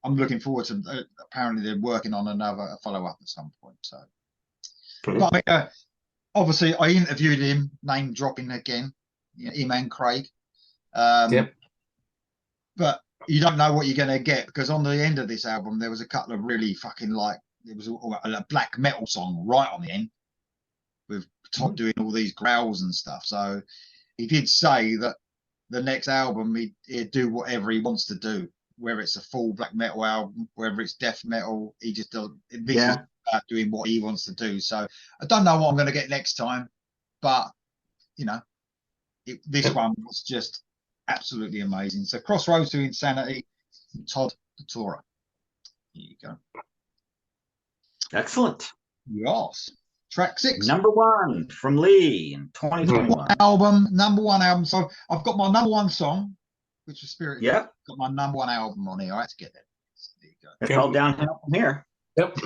I'm looking forward to, apparently they're working on a follow-up at some point. So, but obviously I interviewed him, name dropping again, him and Craig. But you don't know what you're going to get, because on the end of this album there was a couple of really fucking there was a black metal song right on the end with Todd doing all these growls and stuff. So he did say that the next album he'd do whatever he wants to do, whether it's a full black metal album, whether it's death metal. He just does. This is about doing what he wants to do. So I don't know what I'm going to get next time, but this one was just absolutely amazing. So Crossroads to Insanity, Todd the Tourer. Here you go. Excellent. Yes. Track 6. Number 1 from Lee in 2021. Number one album. So I've got my number 1 song, which was Spirit. Yep. Got my number 1 album on here. I had to get that. There you go. It's all downhill from here. Yep.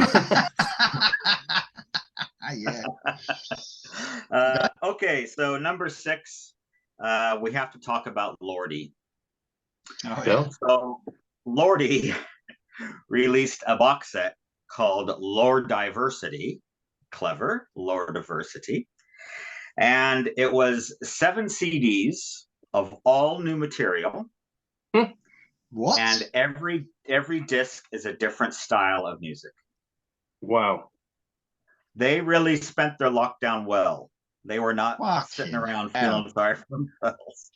Yeah. Okay, so number 6, we have to talk about Lordi. Oh, yeah. So Lordi released a box set called Lordiversity. Clever, Lordiversity. And it was 7 CDs of all new material. What? And every disc is a different style of music. Wow. They really spent their lockdown well. They were not sitting around feeling sorry for themselves.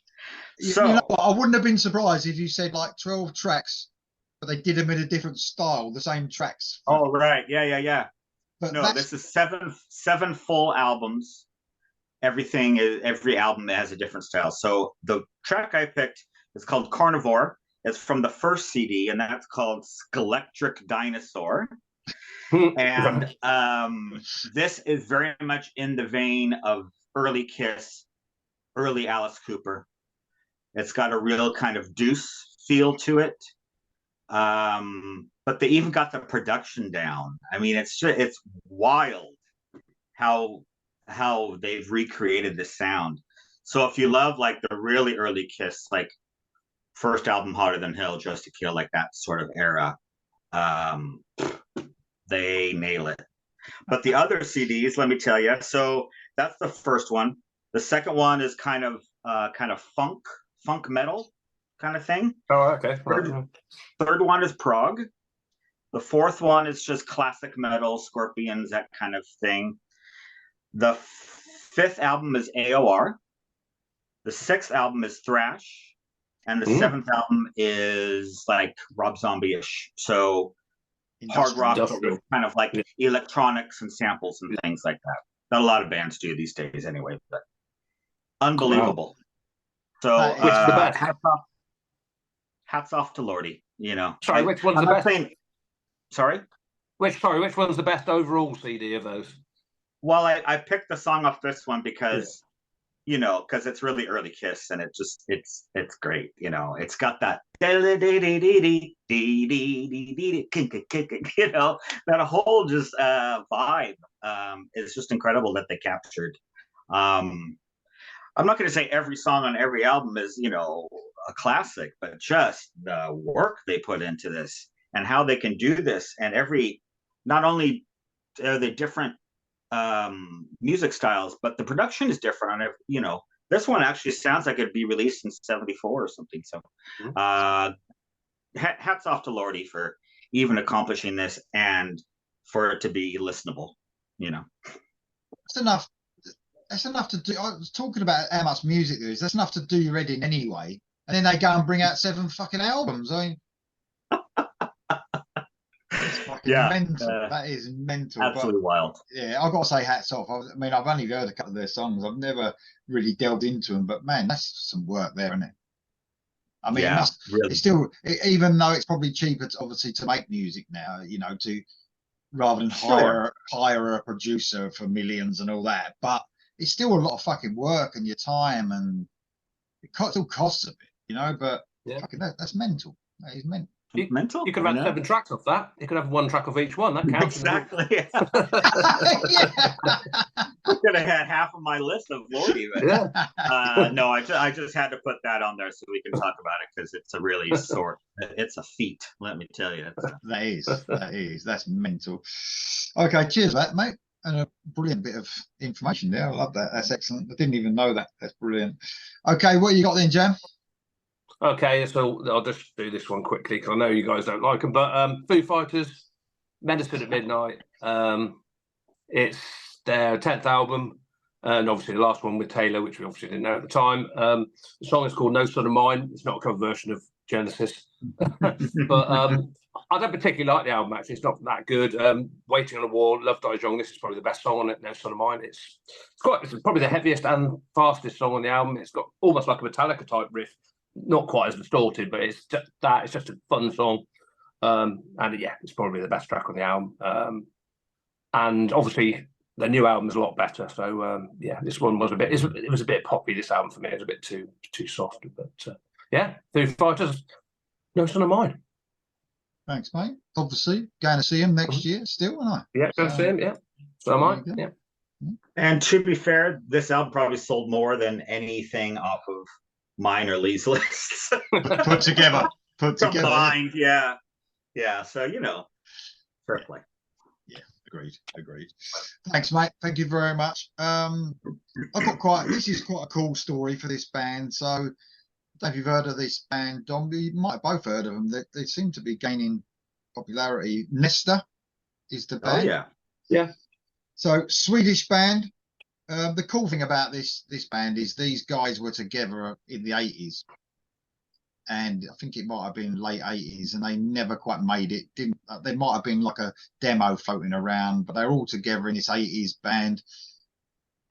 So, you know what? I wouldn't have been surprised if you said like 12 tracks, but they did them in a different style, the same tracks. Oh, right. Yeah. But no, this is seven full albums. Every album has a different style. So the track I picked is called Carnivore. It's from the first CD, and that's called Skelectric Dinosaur. And this is very much in the vein of early Kiss, early Alice Cooper. It's got a real kind of Deuce feel to it. But they even got the production down. I mean, it's wild how how they've recreated the sound. So if you love like the really early Kiss, like first album Hotter Than Hell, Just to Kill, like that sort of era, um, they nail it. But the other CDs, let me tell you. So that's the first one. The second one is kind of funk metal kind of thing. Oh, okay. Third one is prog. The fourth one is just classic metal, Scorpions, that kind of thing. The fifth album is AOR. The sixth album is thrash, and the seventh album is like Rob Zombie-ish. So hard rock, but with kind of like electronics and samples and things like that. That a lot of bands do these days, anyway. But unbelievable. Wow. So which is the best? Hats off to Lordy. You know. Sorry, which one's the best? Sorry. Which one's the best overall CD of those? Well, I picked the song off this one because, you know, because it's really early Kiss, and it's great. You know, it's got that, you know, that whole just vibe. It's just incredible that they captured. I'm not going to say every song on every album is, you know, a classic, but just the work they put into this and how they can do this, and not only are they different music styles, but the production is different on it. You know, this one actually sounds like it'd be released in '74 or something. So hats off to Lordy for even accomplishing this and for it to be listenable, you know. That's enough to do. I was talking about how much music there is. That's enough to do your head in anyway. And then they go and bring out 7 fucking albums. I mean, it's fucking mental. That is mental. Absolutely wild. Yeah, I've got to say hats off. I mean, I've only heard a couple of their songs. I've never really delved into them, but man, that's some work there, isn't it? I mean, it's still, even though it's probably cheaper obviously to make music now, you know, rather than hire a producer for millions and all that, but it's still a lot of fucking work and your time, and it still costs a bit, you know, but fucking that's mental. That is mental. Mental. You could have 7 tracks off that. You could have 1 track of each one. That counts. Exactly. Yeah. I could have had half of my list of Lordy. But, no, I just had to put that on there so we can talk about it, because it's a really it's a feat, let me tell you. That's mental. Okay, cheers, that mate. And a brilliant bit of information there. I love that. That's excellent. I didn't even know that. That's brilliant. Okay, what you got then, Jam? Okay, so I'll just do this one quickly because I know you guys don't like them. But Foo Fighters, Medicine at Midnight. It's their 10th album, and obviously the last one with Taylor, which we obviously didn't know at the time. The song is called No Son of Mine. It's not a cover version of Genesis. But I don't particularly like the album, actually. It's not that good. Waiting on a Wall, Love Dies Young. This is probably the best song on it, No Son of Mine. It's probably the heaviest and fastest song on the album. It's got almost like a Metallica type riff. Not quite as distorted, but it's just a fun song, and yeah, it's probably the best track on the album. And obviously the new album is a lot better. So yeah, this one was it was a bit poppy. This album for me, it was a bit too soft. But yeah, Foo Fighters, No Son of Mine. Thanks, mate. Obviously going to see him next year still, aren't I? Yeah, going to see him. Yeah, so am I. Yeah. And to be fair, this album probably sold more than anything off of mine or Lee's lists. put together. Combined, yeah. So, you know, fair play. Yeah, agreed. Thanks, mate. Thank you very much. This is quite a cool story for this band. So, I don't know if you've heard of this band, Dom. You might have both heard of them. They seem to be gaining popularity. Nesta is the band. Oh, yeah. So, Swedish band. The cool thing about this band is these guys were together in the 80s, and I think it might have been late 80s, and they never quite made it. There might have been like a demo floating around, but they're all together in this 80s band,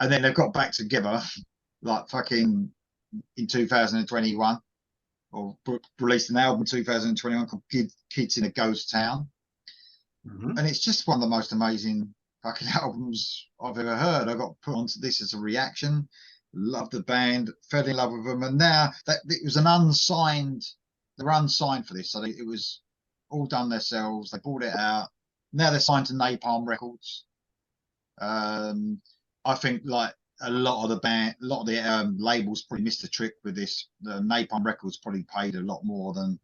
and then they've got back together like fucking in 2021, or released an album in 2021 called Kids in a Ghost Town, and it's just one of the most amazing fucking albums I've ever heard. I got put onto this as a reaction. Loved the band, fell in love with them, and now that it was an unsigned. They were unsigned for this, so it was all done themselves. They bought it out. Now they're signed to Napalm Records. I I think like a lot of the labels probably missed the trick with this. The Napalm Records probably paid a lot more than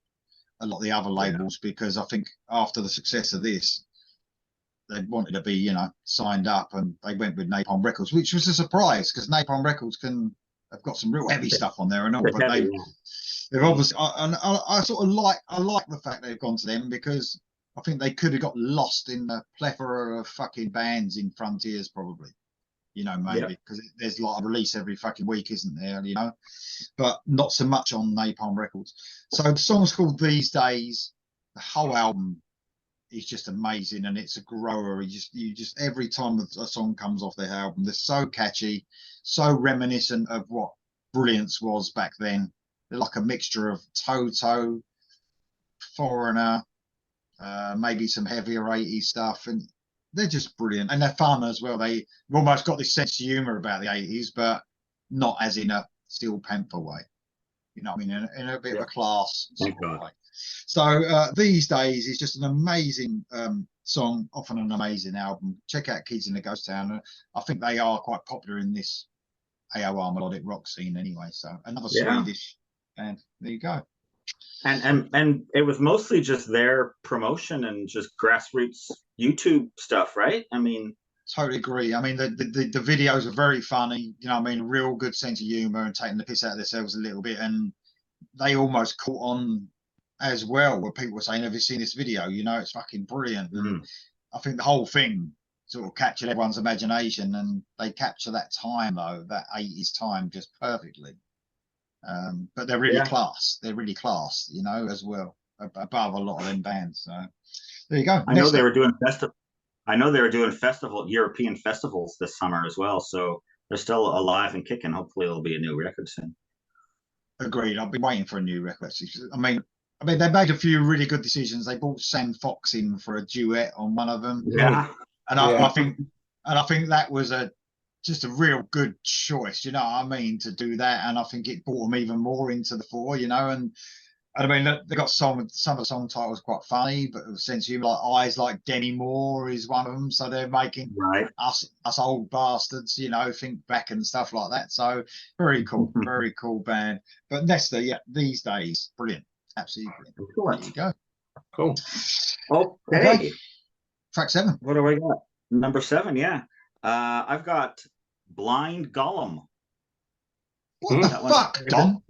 a lot of the other labels, because I think after the success of this, they wanted to be, you know, signed up, and they went with Napalm Records, which was a surprise because Napalm Records have got some real heavy stuff on there and all, but they've obviously, I sort of like the fact they've gone to them, because I think they could have got lost in the plethora of fucking bands in Frontiers, probably, you know, maybe because there's like a release every fucking week, isn't there, you know, but not so much on Napalm Records. So the song's called These Days. The whole album is just amazing, and it's a grower. You just every time a song comes off their album, they're so catchy, so reminiscent of what Brilliance was back then. They're like a mixture of Toto, Foreigner, maybe some heavier 80s stuff, and they're just brilliant, and they're fun as well. They've almost got this sense of humor about the 80s, but not as in a Steel Panther way, you know what I mean, in a bit of a class sort of way. So These Days is just an amazing song, often an amazing album. Check out Kids in the Ghost Town. I think they are quite popular in this AOR melodic rock scene anyway. So another Swedish, and there you go. And it was mostly just their promotion and just grassroots YouTube stuff, right? I mean, totally agree. I mean, the videos are very funny. You know what I mean? A real good sense of humor and taking the piss out of themselves a little bit, and they almost caught on as well, where people were saying, have you seen this video? You know, it's fucking brilliant. And I think the whole thing sort of captured everyone's imagination, and they capture that time, though, that 80s time, just perfectly. But they're really class. They're really class, you know, as well, above a lot of them bands. So there you go. I know they were doing European festivals this summer as well. So they're still alive and kicking. Hopefully there'll be a new record soon. Agreed. I've been waiting for a new record. I mean, they made a few really good decisions. They brought Sam Fox in for a duet on one of them. Yeah. And I think that was just a real good choice, you know what I mean, to do that. And I think it brought them even more into the fore, you know. And I mean, they got some of the song titles quite funny, but since you like Eyes Like Denny Moore is one of them, so they're making us old bastards, you know, think back and stuff like that. So very cool, very cool band. But Nesta, These Days, brilliant, absolutely brilliant. Excellent. There you go. Cool. Okay. Track 7. What do I got? Number 7, I've got Blind Gollum. What the fuck, Dom?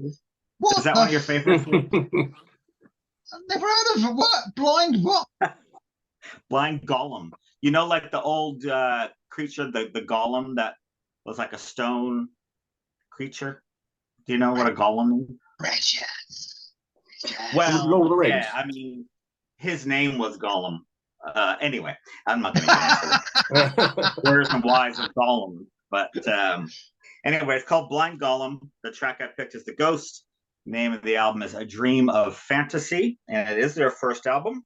What? Is that one of your favorites? I've never heard of it. What? Blind what? Blind Gollum. You know, like the old creature, the golem that was like a stone creature. Do you know what a golem is? Precious. Well, Lord of the Rings. Yeah, I mean, his name was Gollum. Anyway, I'm not going to get into it. Where's the whys of Gollum? But anyway, it's called Blind Gollum. The track I picked is The Ghost. The name of the album is A Dream of Fantasy, and it is their first album.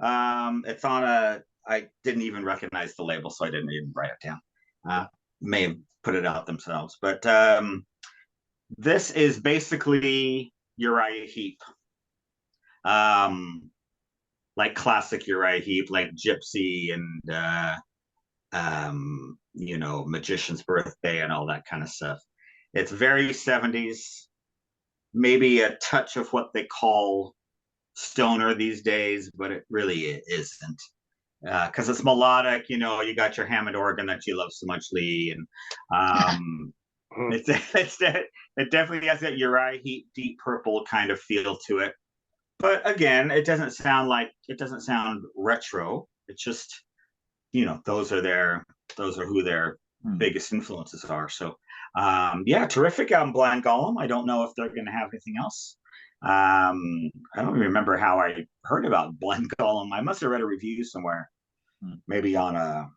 It's on I didn't even recognize the label, so I didn't even write it down. May have put it out themselves. But this is basically Uriah Heep. Like classic Uriah Heep, like Gypsy and you know, Magician's Birthday and all that kind of stuff. It's very 70s, maybe a touch of what they call stoner these days, but it really isn't, because it's melodic. You know, you got your Hammond organ that you love so much, Lee, and it definitely has that Uriah Heep, Deep Purple kind of feel to it. But again, it doesn't sound retro. It's just, you know, those are who their biggest influences are. So terrific album, Blind Gollum. I don't know if they're going to have anything else. I don't even remember how I heard about Blind Gollum. I must have read a review somewhere, maybe on a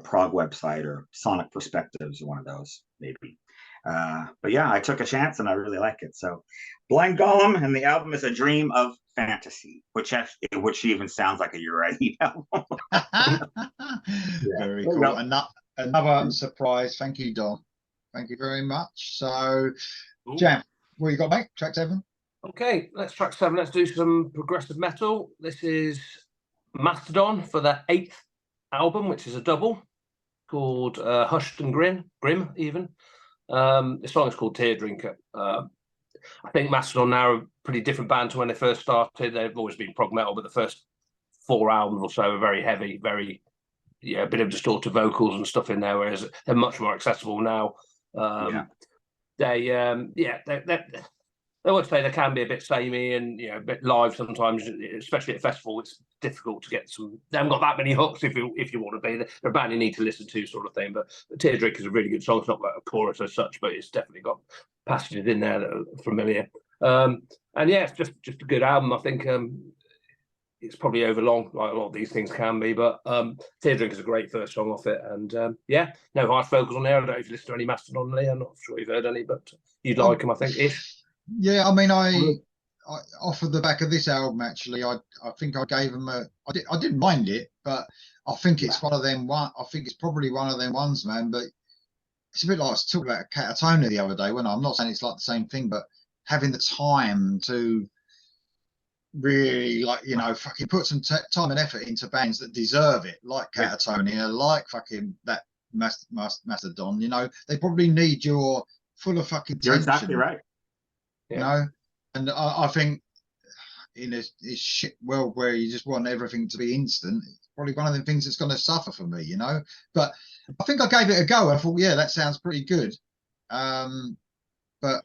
prog website or Sonic Perspectives or one of those, maybe. But yeah, I took a chance and I really like it. So Blind Gollum, and the album is A Dream of Fantasy, which even sounds like a Uriah Heep album. Very cool. Another surprise. Thank you, Don. Thank you very much. So, Jam, what you got, mate? Track 7. Okay, let's track 7. Let's do some progressive metal. This is Mastodon for their 8th album, which is a double, called Hushed and Grim even. The song is called Tear Drinker. I think Mastodon now are a pretty different band to when they first started. They've always been prog metal, but the first 4 albums or so are very heavy, very, a bit of distorted vocals and stuff in there, whereas they're much more accessible now. They I would say they can be a bit samey and a bit live sometimes, especially at festival. It's difficult to get some. They haven't got that many hooks if you want to be. They're a band you need to listen to, sort of thing. But Tear Drink is a really good song. It's not got a chorus as such, but it's definitely got passages in there that are familiar. And yeah, it's just a good album. I think it's probably overlong, like a lot of these things can be. But Tear Drink is a great first song off it. And yeah, no harsh vocals on there. I don't know if you listen to any Mastodon, Lee. I'm not sure you've heard any, but you'd like them, I think, ish. Yeah, I mean, I off of the back of this album, actually, I think I gave them I didn't mind it, but I think it's one of them. I think it's probably one of them ones, man. But it's a bit like I was talking about Catatonia the other day. When I'm not saying it's like the same thing, but having the time to really, like, fucking put some time and effort into bands that deserve it, like Catatonia, like fucking that Mastodon. They probably need your full of fucking You're tension. exactly right. And I think in this shit world where you just want everything to be instant, it's probably one of the things that's going to suffer for me, But I think I gave it a go. I thought, yeah, that sounds pretty good. But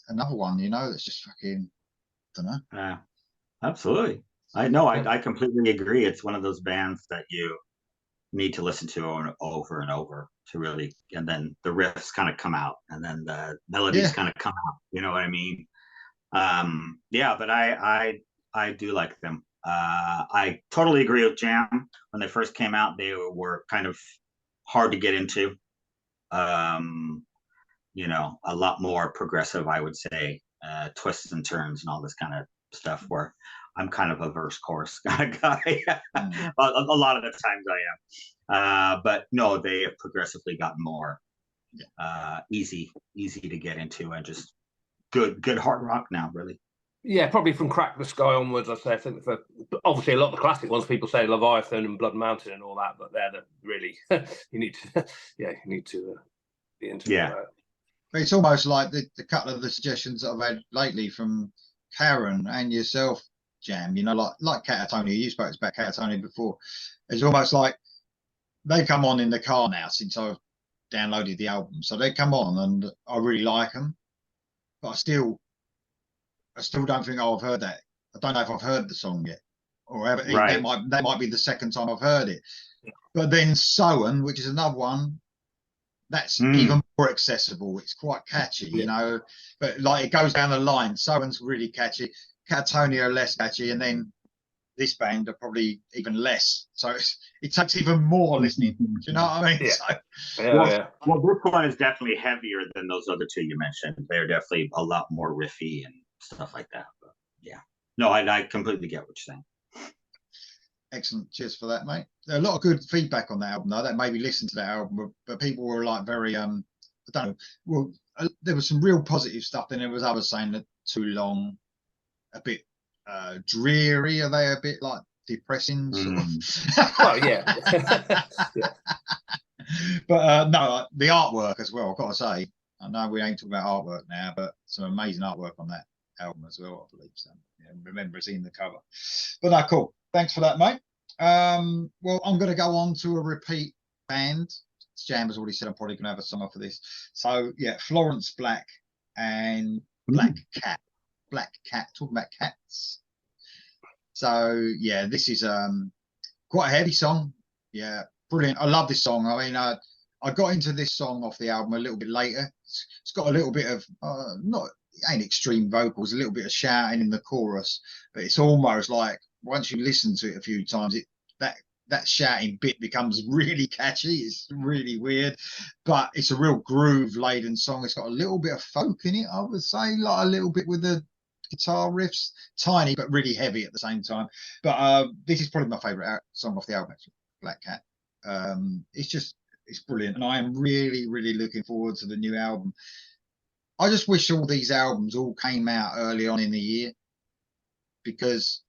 another one, that's just fucking, I don't know. Yeah, absolutely. I completely agree. It's one of those bands that you need to listen to over and over to really, and then the riffs kind of come out, and then the melodies kind of come out. You know what I mean? But I do like them. I totally agree with Jam. When they first came out, they were kind of hard to get into. A lot more progressive, I would say, twists and turns and all this kind of stuff, where I'm kind of a verse chorus kind of guy. a lot of the times I am. But no, they have progressively gotten more easy to get into, and just good hard rock now, really. Yeah, probably from Crack the Sky onwards, I'd say. I think obviously a lot of the classic ones, people say Leviathan and Blood Mountain and all that, but they're the really you need to be into that. But it's almost like the couple of the suggestions that I've had lately from Karen and yourself, Jam, like Catatonia. You spoke about Catatonia before. It's almost like they come on in the car now since I've downloaded the album. So they come on and I really like them. But I still don't think I've heard that. I don't know if I've heard the song yet, or ever. Right. That might be the second time I've heard it. But then Soen, which is another one, that's even more accessible. It's quite catchy, but like it goes down the line. Soen's really catchy. Catatonia are less catchy, and then this band are probably even less. So it takes even more listening. Do you know what I mean? Yeah. Well, this one is definitely heavier than those other two you mentioned. They're definitely a lot more riffy and stuff like that. But yeah, no, I completely get what you're saying. Excellent. Cheers for that, mate. There are a lot of good feedback on that album, though. That made me listen to that album, but people were like very, I don't know. Well, there was some real positive stuff. Then there was others saying that too long, a bit dreary. Are they a bit like depressing? Sort of? Well, yeah. But no, the artwork as well. I've got to say, I know we ain't talking about artwork now, but some amazing artwork on that album as well, I believe. So remember seeing the cover. But no, cool. Thanks for that, mate. Well, I'm going to go on to a repeat band. Jam has already said I'm probably going to have a song off of this. So yeah, Florence Black and Black Cat. Black Cat, talking about cats. So yeah, this is quite a heavy song. Yeah, brilliant. I love this song. I mean, I got into this song off the album a little bit later. It's got a little bit of it ain't extreme vocals, a little bit of shouting in the chorus, but it's almost like once you listen to it a few times, that shouting bit becomes really catchy. It's really weird, but it's a real groove laden song. It's got a little bit of folk in it, I would say, like a little bit with the guitar riffs, tiny but really heavy at the same time. But this is probably my favorite song off the album, actually, Black Cat. It's brilliant, and I am really, really looking forward to the new album. I just wish all these albums all came out early on in the year, because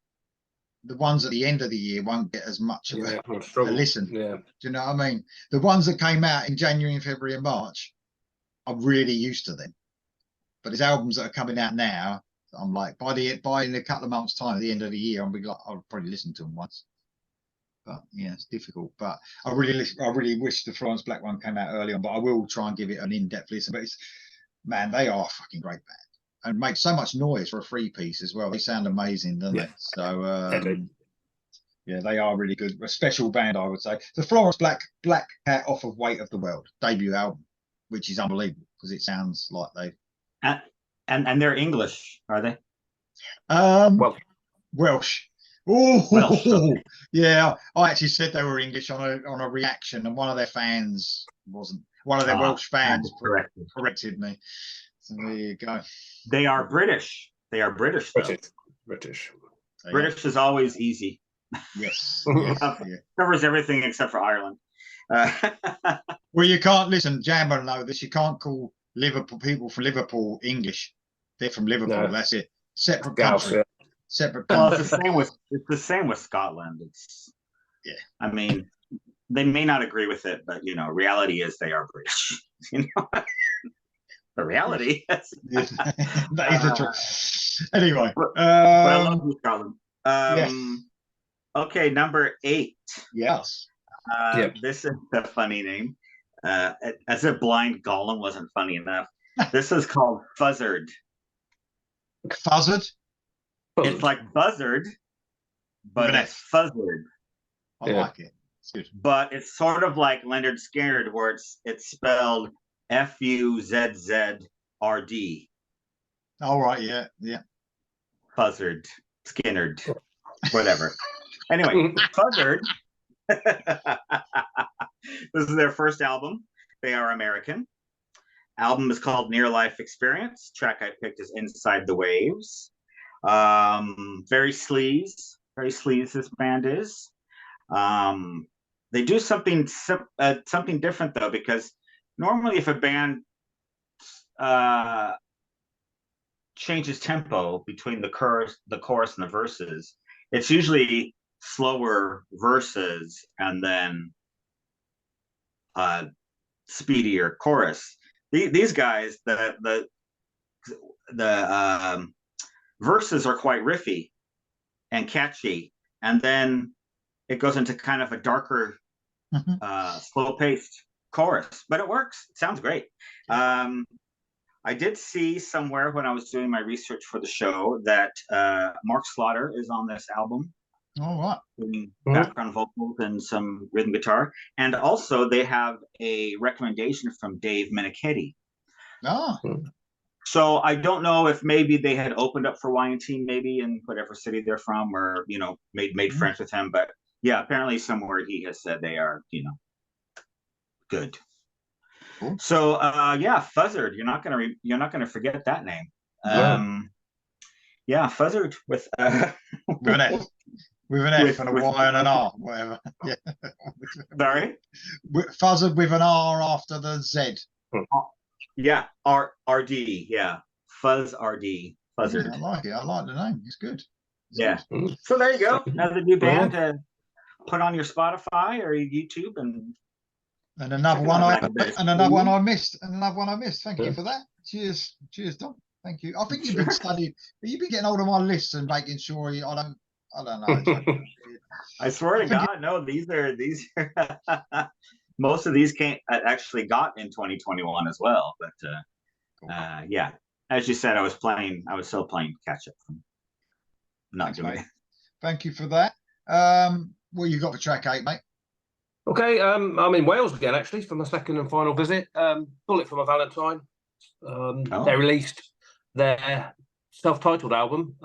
the ones at the end of the year won't get as much of a listen. Yeah. Do you know what I mean? The ones that came out in January and February and March, I'm really used to them. But there's albums that are coming out now, I'm like, by in a couple of months' time, at the end of the year, I'll probably listen to them once. But yeah, it's difficult. But I really wish the Florence Black one came out early on. But I will try and give it an in-depth listen. But man, they are a fucking great band and make so much noise for a 3-piece as well. They sound amazing, don't they? So yeah, they are really good. A special band, I would say. The Florence Black Cat off of Weight of the World debut album, which is unbelievable because it sounds like they. And they're English, are they? Welsh. Oh, Welsh, okay. Yeah. I actually said they were English on a reaction, and one of their fans wasn't. One of their Welsh fans corrected me. So there you go. They are British. They are British. Though. British. British is always easy. Yes. Covers everything except for Ireland. Well, you can't listen. Jammer know this. You can't call Liverpool people from Liverpool English. They're from Liverpool. No. That's it. Separate country. Yeah. Separate country. Well, it's the same with Scotland. I mean, they may not agree with it, but reality is they are British. The reality. That is the truth. Anyway, but I love you, Scotland. Yes. Okay, number 8. Yes. This is a funny name. As if Blind Gollum wasn't funny enough. This is called Fuzzard. Fuzzard? It's like buzzard, but it's fuzzard. I like it. It's good. But it's sort of like Leonard Skinner, where it's spelled Fuzzrd. All right, yeah. Fuzzard, Skinnerd, whatever. Anyway, Fuzzard. This is their first album. They are American. Album is called Near Life Experience. Track I picked is Inside the Waves. Very sleaze this band is. They do something different though, because normally if a band changes tempo between the chorus and the verses, it's usually slower verses and then speedier chorus. These guys, the verses are quite riffy and catchy, and then it goes into kind of a darker, slow-paced chorus, but it works. It sounds great. I did see somewhere when I was doing my research for the show that Mark Slaughter is on this album. Oh, what? Doing background vocals and some rhythm guitar. And also they have a recommendation from Dave Meniketti. Oh. So I don't know if maybe they had opened up for Y&T maybe in whatever city they're from, or, made friends with him. But yeah, apparently somewhere he has said they are, good. Cool. So Fuzzard, you're not gonna forget that name. Fuzzard with an F. With an F and a Y and an R, whatever. Yeah. Sorry? Fuzzard with an R after the Z. Yeah, RD. Yeah, Fuzz RD. Fuzzard. Yeah, I like it. I like the name. It's good. Good. So there you go. Another new band to put on your Spotify or your YouTube, and another one I missed. Thank you for that. Cheers, Don. Thank you. I think you've been studying. You've been getting hold of my lists and making sure I don't know. I swear to God, no. These are most of these actually got in 2021 as well. But yeah, as you said, I was still playing catch up from not doing it. Thank you for that. What you got for track 8, mate? Okay, I'm in Wales again actually for my second and final visit. Bullet for My Valentine. They released their self-titled album,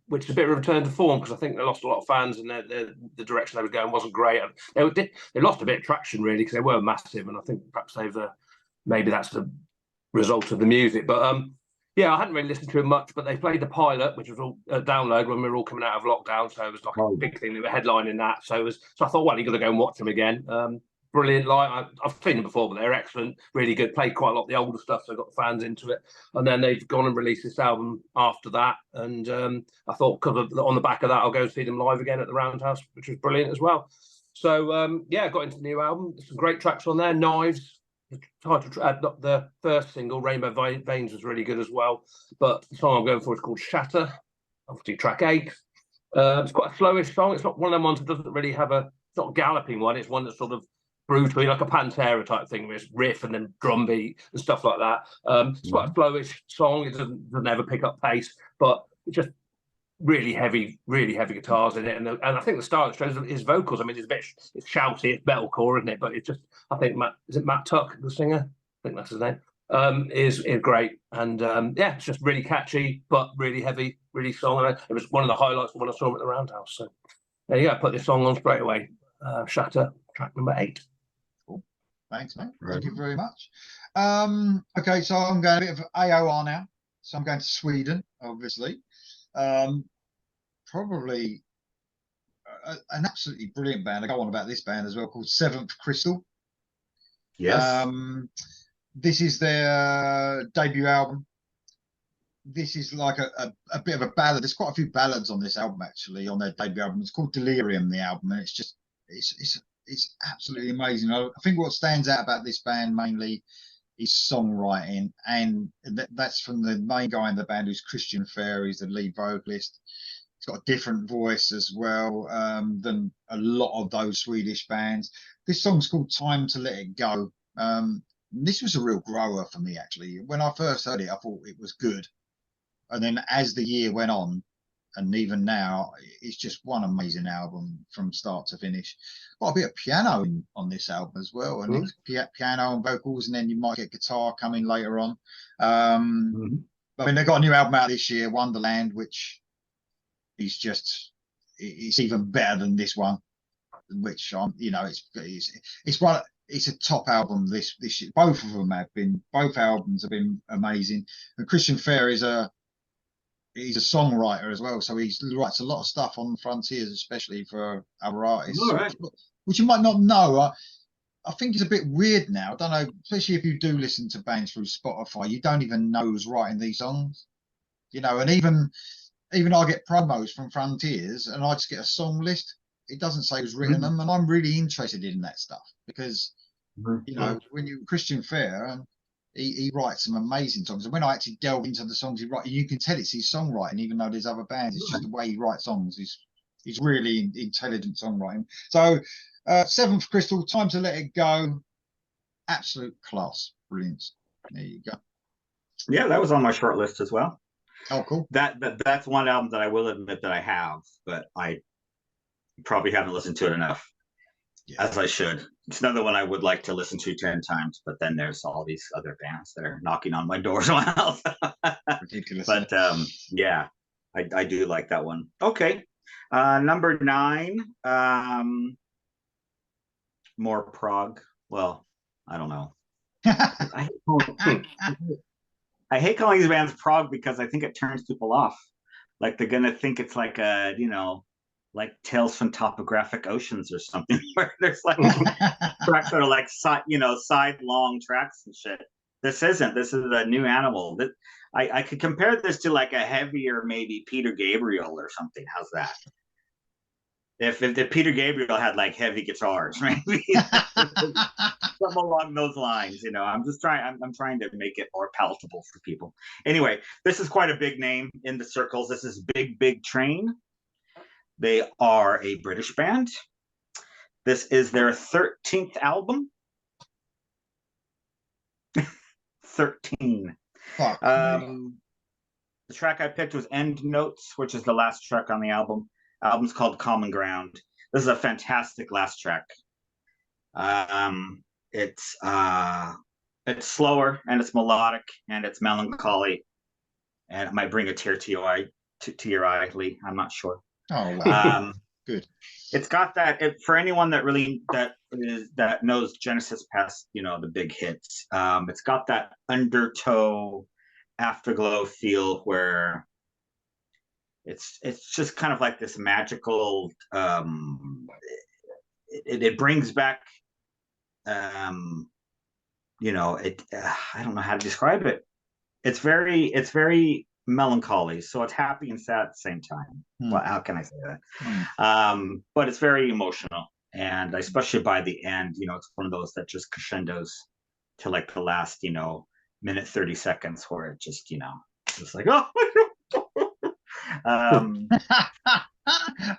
which is a bit of a return to form because I think they lost a lot of fans and the direction they were going wasn't great. They lost a bit of traction really because they were massive, and I think perhaps maybe that's the result of the music. But I hadn't really listened to it much, but they played the pilot, which was all download when we were all coming out of lockdown, so it was like a big thing. They were headlining that, so I thought, well, you got to go and watch them again. brilliant. Like I've seen them before, but they're excellent, really good. Played quite a lot of the older stuff, so got the fans into it. And then they've gone and released this album after that. And I thought, on the back of that, I'll go and see them live again at the Roundhouse, which was brilliant as well. So yeah, got into the new album. There's some great tracks on there. Knives, the title, the first single, Rainbow Veins, was really good as well. But the song I'm going for is called Shatter, obviously track 8. It's quite a slowish song. It's not one of them ones that doesn't really have it's not a galloping one. It's one that's sort of brutally like a Pantera type thing, with riff and then drum beat and stuff like that. It's quite a slowish song. It doesn't ever pick up pace, but it's just really heavy guitars in it. And I think the style of the show is his vocals. I mean, it's shouty, it's metalcore, isn't it? But it's just, I think Matt Tuck, the singer? I think that's his name. Is great. And yeah, it's just really catchy, but really heavy, really song. And it was one of the highlights when I saw him at the Roundhouse. So there you go, I put this song on straight away. Shatter, track number 8. Cool. Thanks, mate. Thank you very much. Okay, so I'm going a bit of AOR now. So I'm going to Sweden, obviously. Probably an absolutely brilliant band. I go on about this band as well, called Seventh Crystal. Yes. This is their debut album. This is like a bit of a ballad. There's quite a few ballads on this album, actually, on their debut album. It's called Delirium, the album, and it's absolutely amazing. I think what stands out about this band mainly is songwriting, and that's from the main guy in the band, who's Christian Fair. He's the lead vocalist. He's got a different voice as well than a lot of those Swedish bands. This song's called Time to Let It Go. This was a real grower for me, actually. When I first heard it, I thought it was good. And then as the year went on, and even now, it's just one amazing album from start to finish. Got a bit of piano on this album as well, and it's piano and vocals, and then you might get guitar coming later on. I mean, they've got a new album out this year, Wonderland, which is just, it's even better than this one, which you know, it's one. It's a top album this year. Both albums have been amazing. And Christian Fair he's a songwriter as well, so he writes a lot of stuff on Frontiers, especially for other artists, which you might not know. I think it's a bit weird now. I don't know, especially if you do listen to bands through Spotify, you don't even know who's writing these songs, you know. And even I get promos from Frontiers, and I just get a song list. It doesn't say who's written them, and I'm really interested in that stuff because you know, when you Christian Fair, and he writes some amazing songs. And when I actually delve into the songs he writes, you can tell it's his songwriting, even though there's other bands. It's just the way he writes songs. He's really intelligent songwriting. So, Seventh Crystal, Time to Let It Go. Absolute class, brilliant. There you go. Yeah, that was on my short list as well. Oh, cool. That's one album that I will admit that I have, but I probably haven't listened to it enough, as I should. It's another one I would like to listen to 10 times, but then there's all these other bands that are knocking on my door as well. Ridiculous. But yeah, I do like that one. Okay, number 9, more prog. Well, I don't know. I hate calling these bands prog because I think it turns people off. Like they're gonna think it's like a, you know, like Tales from Topographic Oceans or something, where there's like tracks that are like side long tracks and shit. This isn't. This is a new animal. That I could compare this to like a heavier maybe Peter Gabriel or something. How's that? If Peter Gabriel had like heavy guitars, maybe something along those lines, you know. I'm trying to make it more palatable for people. Anyway, this is quite a big name in the circles. This is Big Train. They are a British band. This is their 13th album. 13. The track I picked was End Notes, which is the last track on the album. Album's called Common Ground. This is a fantastic last track. It's slower, and it's melodic, and it's melancholy, and it might bring a tear to your eye, Lee. I'm not sure. Oh, wow. Good. It's got that. For anyone that knows Genesis past, you know, the big hits. It's got that undertow, afterglow feel where it's just kind of like this magical. It brings back you know, I don't know how to describe it. It's very melancholy, so it's happy and sad at the same time. Well, how can I say that? But it's very emotional, and especially by the end, you know, it's one of those that just crescendos to like the last, you know, minute 30 seconds, where it just, you know, it's like, oh.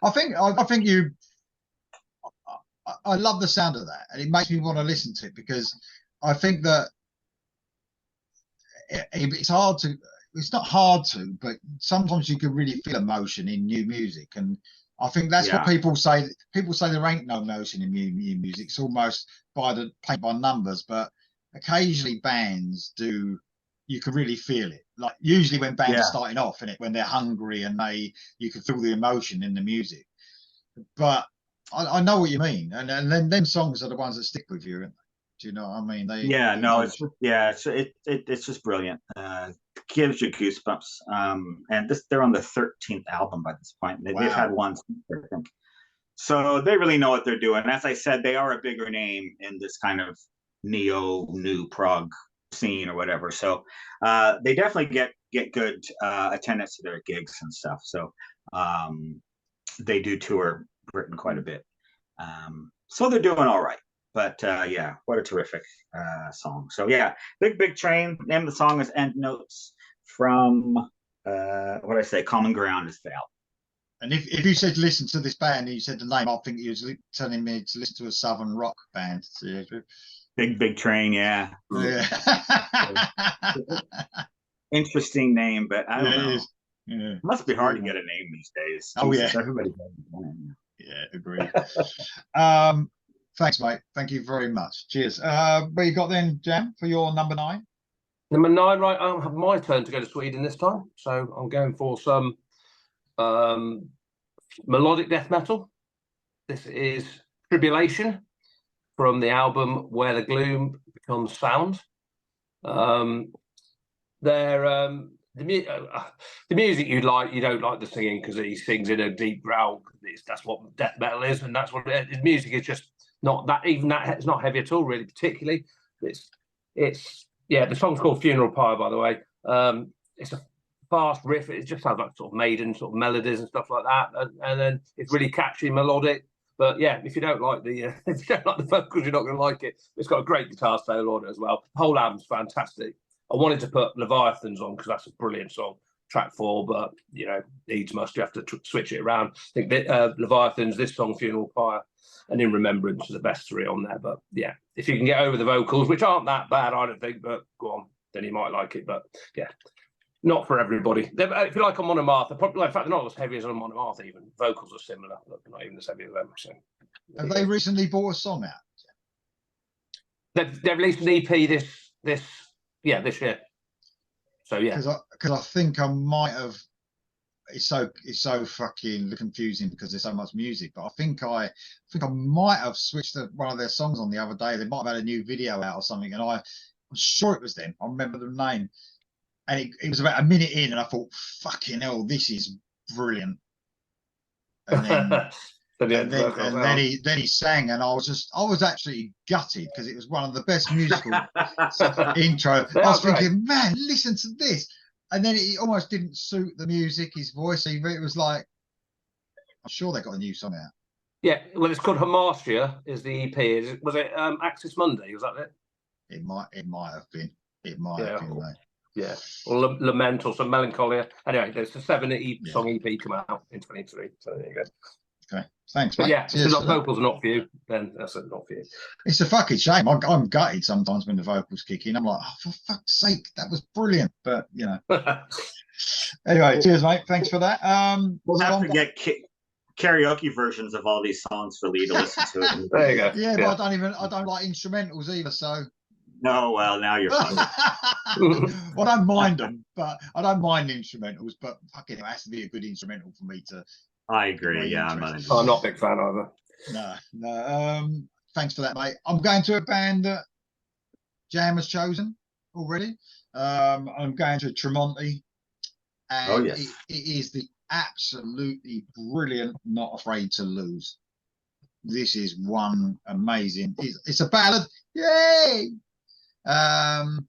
I think you. I love the sound of that, and it makes me want to listen to it, because I think that it's hard to. It's not hard to, but sometimes you can really feel emotion in new music, and I think that's what people say. People say there ain't no emotion in new music. It's almost paint by numbers, but occasionally bands do. You can really feel it. Like usually when bands are starting off in it, when they're hungry and you can feel the emotion in the music. But I know what you mean, and then them songs are the ones that stick with you, aren't they? Do you know what I mean? It's just brilliant. Gives you goosebumps. And they're on the 13th album by this point. They've had one, I think. So they really know what they're doing. As I said, they are a bigger name in this kind of new prog scene or whatever. So they definitely get good attendance to their gigs and stuff. So they do tour Britain quite a bit. So they're doing all right. But yeah, what a terrific song. So yeah, Big Train. Name of the song is Endnotes from what I say, Common Ground is the album. And if you said listen to this band and you said the name, I think you was telling me to listen to a southern rock band. Big Train, yeah. Interesting name, but I don't know. It must be hard to get a name these days. Oh Jesus, yeah, everybody has one. Yeah, agreed. Thanks, mate. Thank you very much. Cheers. What you got then, Jam, for your number 9? Number 9, right? I'll have my turn to go to Sweden this time. So I'm going for some melodic death metal. This is Tribulation from the album Where the Gloom Becomes Sound. The music you don't like the singing because he sings in a deep growl. That's what death metal is, and that's what his music is. Just not that, even that it's not heavy at all, really. Particularly, it's the song's called Funeral Pyre, by the way. It's a fast riff. It just sounds like sort of Maiden sort of melodies and stuff like that, and then it's really catchy, melodic. But yeah, if you don't like the vocals, you're not going to like it. It's got a great guitar solo on it as well. The whole album's fantastic. I wanted to put Leviathans on because that's a brilliant song, track 4, but needs must. You have to switch it around. I think that, Leviathans, this song, Funeral Pyre, and In Remembrance are the best 3 on there. But yeah, if you can get over the vocals, which aren't that bad, I don't think, but go on, then you might like it. But yeah, not for everybody. If you like on Monomartha, in fact, they're not as heavy as on Monomartha. Even vocals are similar, but not even as heavy as them. So, have they recently brought a song out? They've released an EP this year. So yeah, because I think I might have. It's so fucking confusing because there's so much music. But I think I might have switched to one of their songs on the other day. They might have had a new video out or something, and I'm sure it was them. I remember the name, and it was about a minute in, and I thought, fucking hell, this is brilliant. And then. then he sang, and I was actually gutted because it was one of the best musical intro. I was thinking, man, listen to this, and then it almost didn't suit the music, his voice. It was like, I'm sure they got a new song out. Yeah, well, it's called Hamartia. Is the EP? Was it Axis Monday? Was that it? It might have been. It might have been. Mate. Yeah, or Lament or some Melancholia. Anyway, there's a 7-song EP come out in 2023. So there you go. Okay, thanks, mate. But yeah, if the vocals are not for you, then that's not for you. It's a fucking shame. I'm gutted sometimes when the vocals kick in. I'm like, oh, for fuck's sake, that was brilliant. But anyway, cheers, mate. Thanks for that. We'll have to get karaoke versions of all these songs for Lee to listen to. There you go. Yeah, but I don't like instrumentals either. So. No, well, now you're fine. Well, I don't mind them, but I don't mind instrumentals. But fucking, it has to be a good instrumental for me to. I agree. Yeah, I'm not a big fan either. No. Thanks for that, mate. I'm going to a band that Jam has chosen already. I'm going to Tremonti, and it is the absolutely brilliant Not Afraid to Lose. This is one amazing. It's a ballad. Yay! And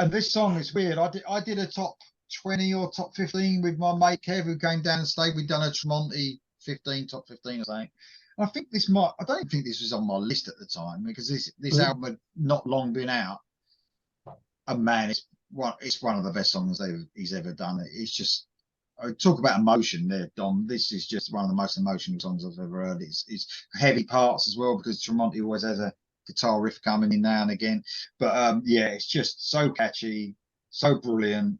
this song is weird. I did a top 20 or top 15 with my mate Kev, who came down and stayed. We'd done a Tremonti 15, top 15 or something. And I think this might, I don't think this was on my list at the time, because this album had not long been out. And man, it's one of the best songs he's ever done. It's just, I talk about emotion there, Dom. This is just one of the most emotional songs I've ever heard. It's heavy parts as well, because Tremonti always has a guitar riff coming in now and again. But yeah, it's just so catchy, so brilliant.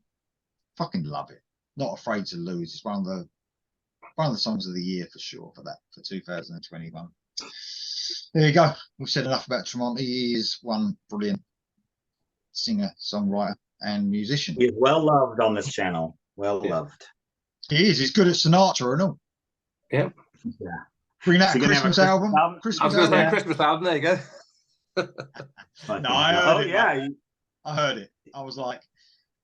Fucking love it. Not Afraid to Lose. It's one of the songs of the year for sure for 2021. There you go. We've said enough about Tremonti. He is one brilliant singer, songwriter, and musician. He's well loved on this channel. Well loved. He is. He's good at Sinatra and all. Yeah. Yeah. Bring that Christmas album. Christmas I was going to say Christmas album. There you go. No, I heard it. Yeah, I heard it. I was like,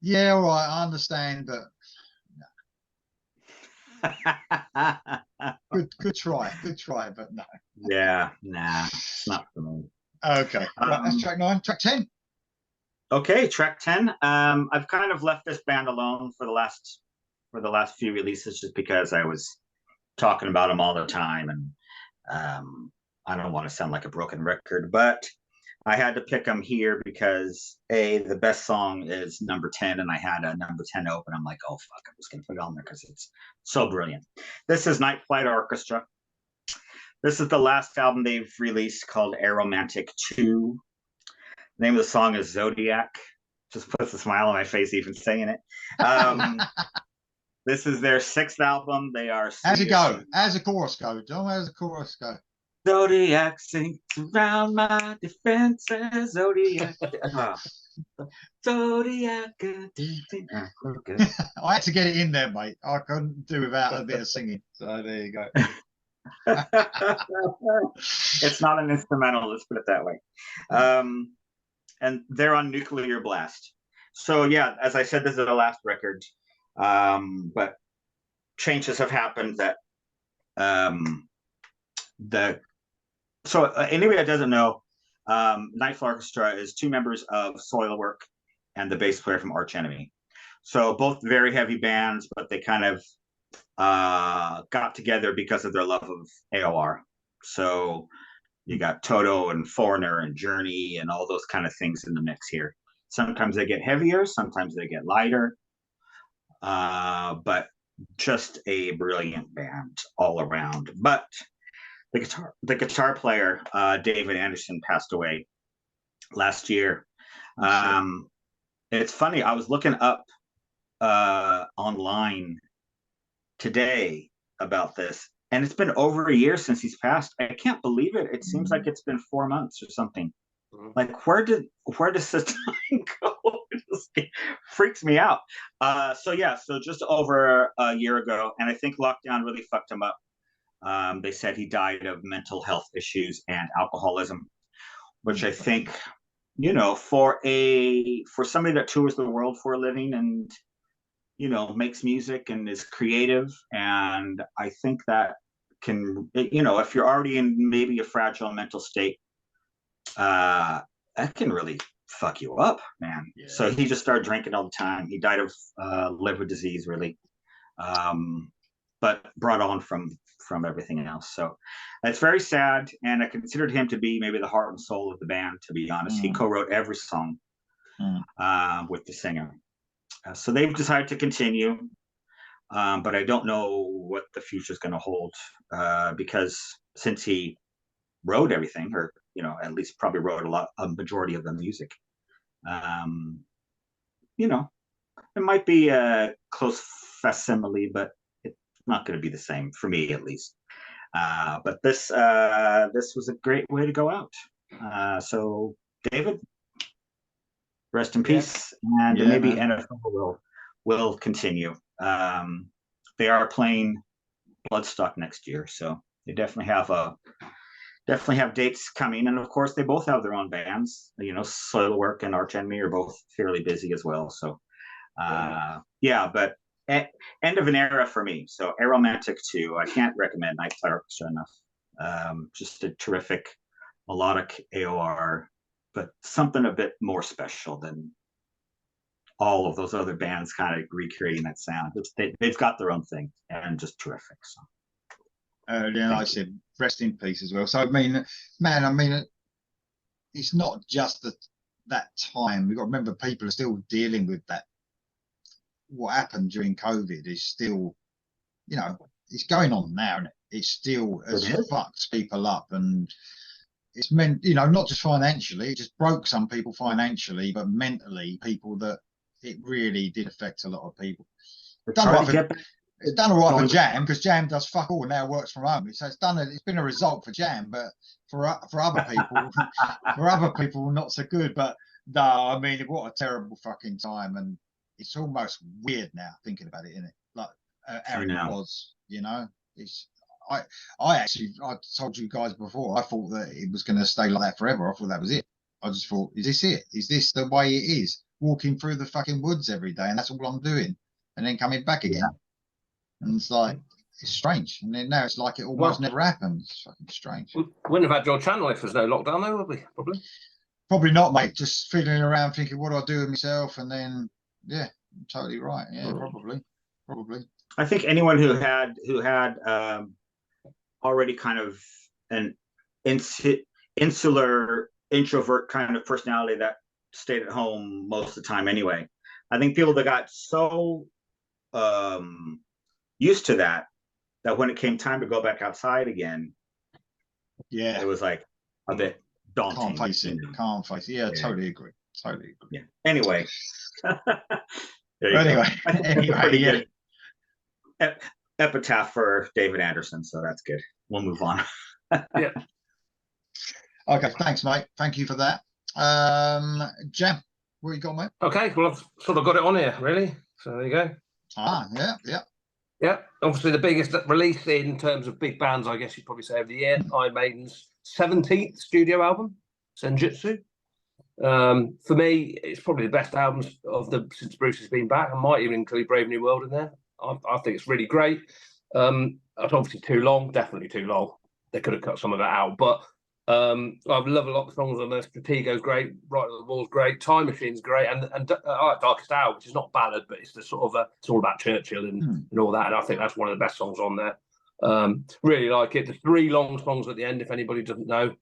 yeah, all right, I understand, but no. good try, but no. Yeah, nah, it's not for me. Okay, that's track 9. Track 10. Okay, track 10. I've kind of left this band alone for the last few releases, just because I was talking about them all the time, and I don't want to sound like a broken record, but I had to pick them here because the best song is number 10, and I had a number 10 open. I'm like, oh fuck, I'm just gonna put it on there because it's so brilliant. This is Night Flight Orchestra. This is the last album they've released, called Aromantic 2. The name of the song is Zodiac. Just puts a smile on my face even saying it. This is their 6th album. They are. How's it go? How's the chorus go? Don't how's the chorus go? Zodiac sinks around my defenses. Zodiac. Zodiac. I had to get it in there, mate. I couldn't do without a bit of singing. So there you go. It's not an instrumental, let's put it that way. And they're on Nuclear Blast. So yeah, as I said, this is the last record. But changes have happened that so anybody that doesn't know, Night Flight Orchestra is 2 members of Soilwork and the bass player from Arch Enemy. So both very heavy bands, but they kind of got together because of their love of AOR. So you got Toto and Foreigner and Journey and all those kind of things in the mix here. Sometimes they get heavier, sometimes they get lighter, but just a brilliant band all around. But the guitar player, David Anderson, passed away last year. It's funny, I was looking up online today about this, and it's been over a year since he's passed. I can't believe it. It seems like it's been 4 months or something. Like, where does this time go? It just freaks me out. So just over a year ago, and I think lockdown really fucked him up. They said he died of mental health issues and alcoholism, which I think, for somebody that tours the world for a living and makes music and is creative, and I think that can, if you're already in maybe a fragile mental state, that can really fuck you up, man. Yeah. So he just started drinking all the time. He died of liver disease, really, but brought on from everything else. So it's very sad, and I considered him to be maybe the heart and soul of the band, to be honest. He co-wrote every song with the singer. So they've decided to continue, but I don't know what the future is going to hold, because since he wrote everything, or at least probably wrote a majority of the music, it might be a close facsimile, but it's not going to be the same for me, at least. But this was a great way to go out. So David, rest in peace, and maybe NFL will continue. They are playing Bloodstock next year, so they definitely have dates coming, and of course they both have their own bands. Soilwork and Arch Enemy are both fairly busy as well. So but end of an era for me. So Aromantic 2, I can't recommend Night Flight Orchestra enough. Just a terrific melodic AOR, but something a bit more special than all of those other bands kind of recreating that sound. They've got their own thing and just terrific. So. Yeah, like I said, rest in peace as well. So I mean, man, I mean, it's not just that time. We've got to remember, people are still dealing with that. What happened during COVID is still, you know, it's going on now, and it's still as fucks people up, and it's meant, you know, not just financially. It just broke some people financially, but mentally, people that it really did affect a lot of people. It's done all right for Jam, because Jam does fuck all and now works from home. So it's been a result for Jam, but for other people, for other people, not so good. But no, I mean, what a terrible fucking time, and it's almost weird now thinking about it, isn't it? Like how it was, you know. It's I told you guys before, I thought that it was going to stay like that forever. I thought that was it. I just thought, is this it? Is this the way it is? Walking through the fucking woods every day, and that's all I'm doing, and then coming back again. And it's like, it's strange. And then now it's like it almost never happened. It's fucking strange. We wouldn't have had your channel if there's no lockdown, though, would we? Probably not, mate. Just fiddling around thinking, what do I do with myself? And then, yeah, I'm totally right. Yeah, probably. I think anyone who had already kind of an insular introvert kind of personality that stayed at home most of the time anyway. I think people that got so used to that when it came time to go back outside again, it was like a bit daunting. Can't face it. Yeah, totally agree. Yeah. Anyway. Anyway, epitaph for David Anderson, so that's good. We'll move on. Yeah. Okay, thanks, mate. Thank you for that. Jam, what you got, mate? Okay, well, I've sort of got it on here, really. So there you go. Yeah. Obviously, the biggest release in terms of big bands, I guess you'd probably say, of the year, Iron Maiden's 17th studio album, Senjutsu. For me, it's probably the best albums since Bruce has been back. I might even include Brave New World in there. I think it's really great. It's obviously too long, definitely too long. They could have cut some of that out, but I love a lot of the songs on there. Stratego's great, Right on the Wall's great, Time Machine's great, and I like Darkest Hour, which is not ballad, but it's the sort of it's all about Churchill and all that, and I think that's one of the best songs on there. Really like it. The 3 long songs at the end, if anybody doesn't know,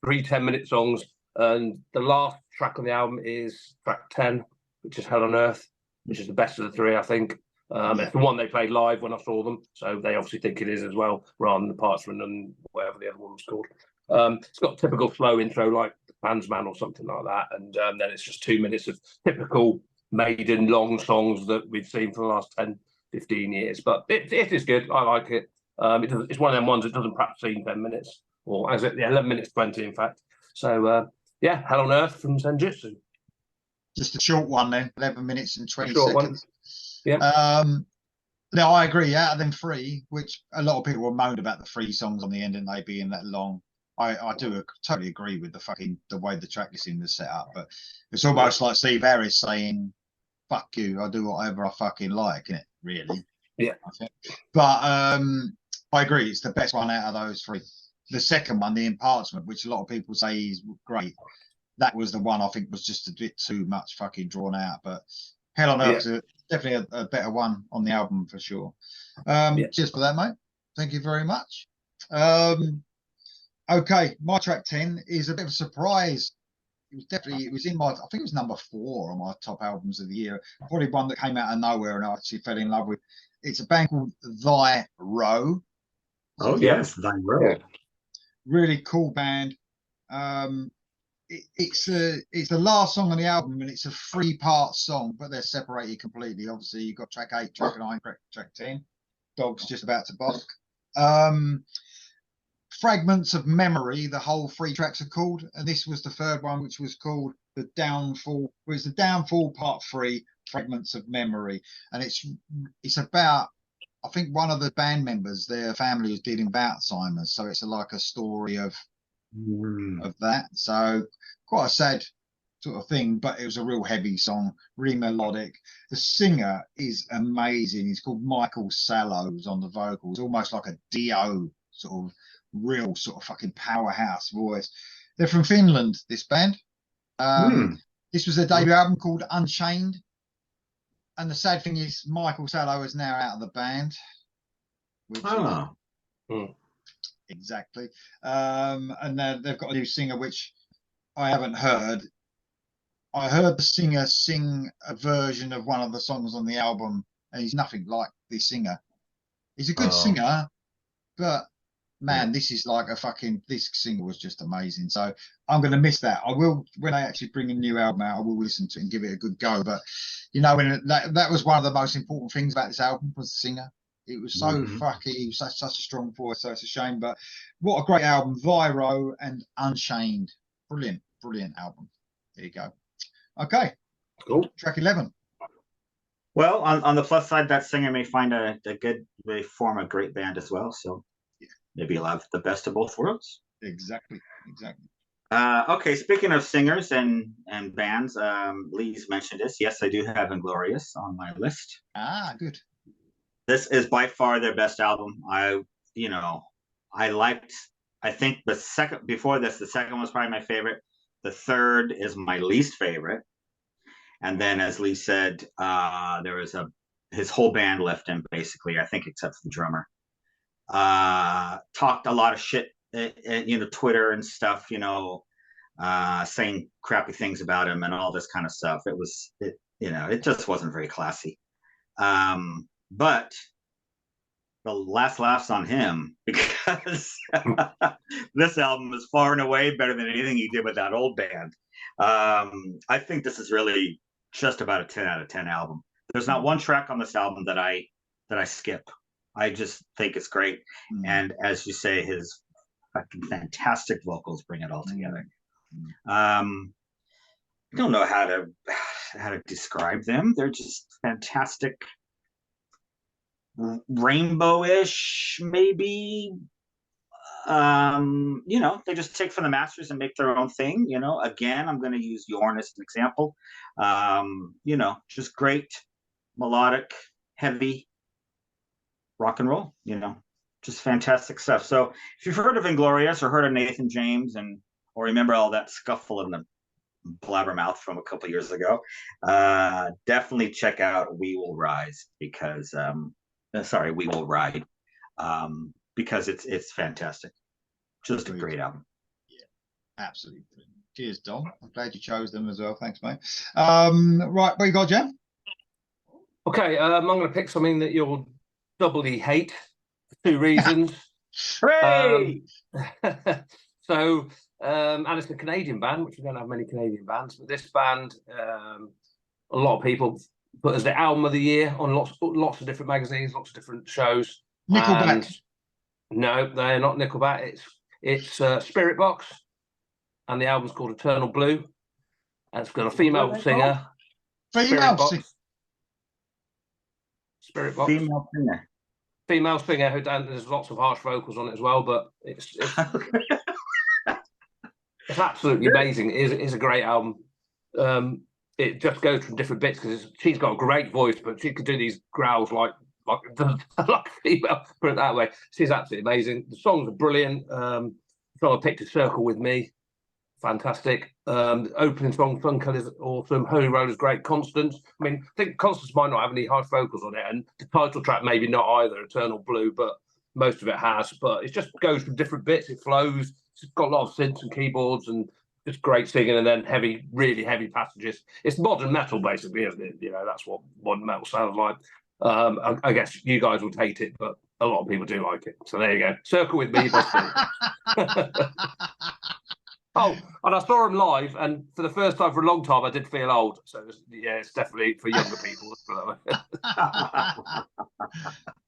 3 10-minute songs, and the last track on the album is track 10, which is Hell on Earth, which is the best of the 3, I think. It's the one they played live when I saw them, so they obviously think it is as well, rather than the Parchment and whatever the other one was called. It's got a typical slow intro like the Bandsman or something like that, and then it's just 2 minutes of typical Maiden long songs that we've seen for the last 10-15 years. But it is good. I like it. It's one of them ones that doesn't perhaps seem 10 minutes, or as it 11 minutes 20 in fact. So yeah, Hell on Earth from Senjutsu. Just a short one then, 11 minutes and 20 seconds. One. Yeah. No, I agree. Out of them 3, which a lot of people were moaned about the 3 songs on the end and they being that long. I do totally agree with the way the track listing was set up, but it's almost like Steve Harris saying, "Fuck you, I do whatever I fucking like," isn't it? Really? Yeah. But I agree. It's the best one out of those 3. The second one, The Imparchment, which a lot of people say is great, that was the one I think was just a bit too much fucking drawn out. But Hell on Earth is definitely a better one on the album for sure. Cheers for that, mate. Thank you very much. Okay, my track 10 is a bit of a surprise. It was in my, I think it was number 4 on my top albums of the year. Probably one that came out of nowhere and I actually fell in love with. It's a band called Thy Row. Oh yes, Thy Row. Really cool band. It's the last song on the album, and it's a 3-part song, but they're separated completely. Obviously, you've got track 8, track 9, track 10. Dog's just about to bark. Fragments of Memory, the whole 3 tracks are called, and this was the 3rd one, which was called The Downfall. It was the Downfall Part 3, Fragments of Memory, and it's about, I think one of the band members, their family was dealing with Alzheimer's, so it's like a story of that. So quite a sad sort of thing, but it was a real heavy song, really melodic. The singer is amazing. He's called Michael Sallows on the vocals, almost like a Dio sort of real sort of fucking powerhouse voice. They're from Finland, this band. This was their debut album called Unchained. And the sad thing is Michael Sallow is now out of the band. Which is, exactly. And they've got a new singer, which I haven't heard. I heard the singer sing a version of one of the songs on the album, and he's nothing like this singer. He's a good singer, but man, this is like this singer was just amazing. So I'm going to miss that. I will, when they actually bring a new album out, I will listen to it and give it a good go. But, you know, when that was one of the most important things about this album was the singer. It was so he was such a strong voice, so it's a shame. But what a great album, Viro and Unchained. Brilliant, brilliant album. There you go. Okay, cool. Track 11. Well, on the plus side, that singer may find may form a great band as well. So maybe you'll have the best of both worlds. Exactly, exactly. Okay, speaking of singers and bands, Lee's mentioned this. Yes, I do have Inglorious on my list. Ah, good. This is by far their best album. I think the second was probably my favorite. The third is my least favorite. And then, as Lee said, there was his whole band left him, basically, I think, except for the drummer. Talked a lot of shit, Twitter and stuff, saying crappy things about him and all this kind of stuff. It just wasn't very classy. But the last laughs on him, because this album is far and away better than anything he did with that old band. I think this is really just about a 10 out of 10 album. There's not one track on this album that I skip. I just think it's great. And as you say, his fucking fantastic vocals bring it all together. I don't know how to describe them. They're just fantastic. Rainbow-ish, maybe. They just take from the masters and make their own thing. Again, I'm going to use Jorn as an example. Just great melodic, heavy rock and roll. Just fantastic stuff. So if you've heard of Inglorious or heard of Nathan James or remember all that scuffle in the blabbermouth from a couple years ago, definitely check out We Will Rise because We Will Ride, because it's fantastic. Just a great album. Yeah, absolutely. Cheers, Dom. I'm glad you chose them as well. Thanks, mate. Right, what you got, Jem? Okay, I'm going to pick something that you'll doubly hate for 2 reasons. Hooray! And it's a Canadian band, which we don't have many Canadian bands, but this band, a lot of people put as the album of the year on lots of different magazines, lots of different shows. Nickelback. No, they're not Nickelback. It's Spirit Box, and the album's called Eternal Blue, and it's got a female singer. Spirit Box. Female singer who there's lots of harsh vocals on it as well, but it's it's absolutely amazing. It is a great album. It just goes from different bits because she's got a great voice, but she could do these growls like female, put it that way. She's absolutely amazing. The songs are brilliant. So I picked A Circle With Me, fantastic. The opening song, Fun Colours, is awesome. Holy Roll is great. Constance, I think Constance might not have any harsh vocals on it, and the title track maybe not either, Eternal Blue, but most of it has. But it just goes from different bits. It flows. It's got a lot of synths and keyboards and just great singing, and then really heavy passages. It's modern metal, basically, isn't it? That's what modern metal sounds like. I guess you guys would hate it, but a lot of people do like it. So there you go. Circle With Me. Oh, and I saw him live, and for the first time for a long time, I did feel old. So it's definitely for younger people.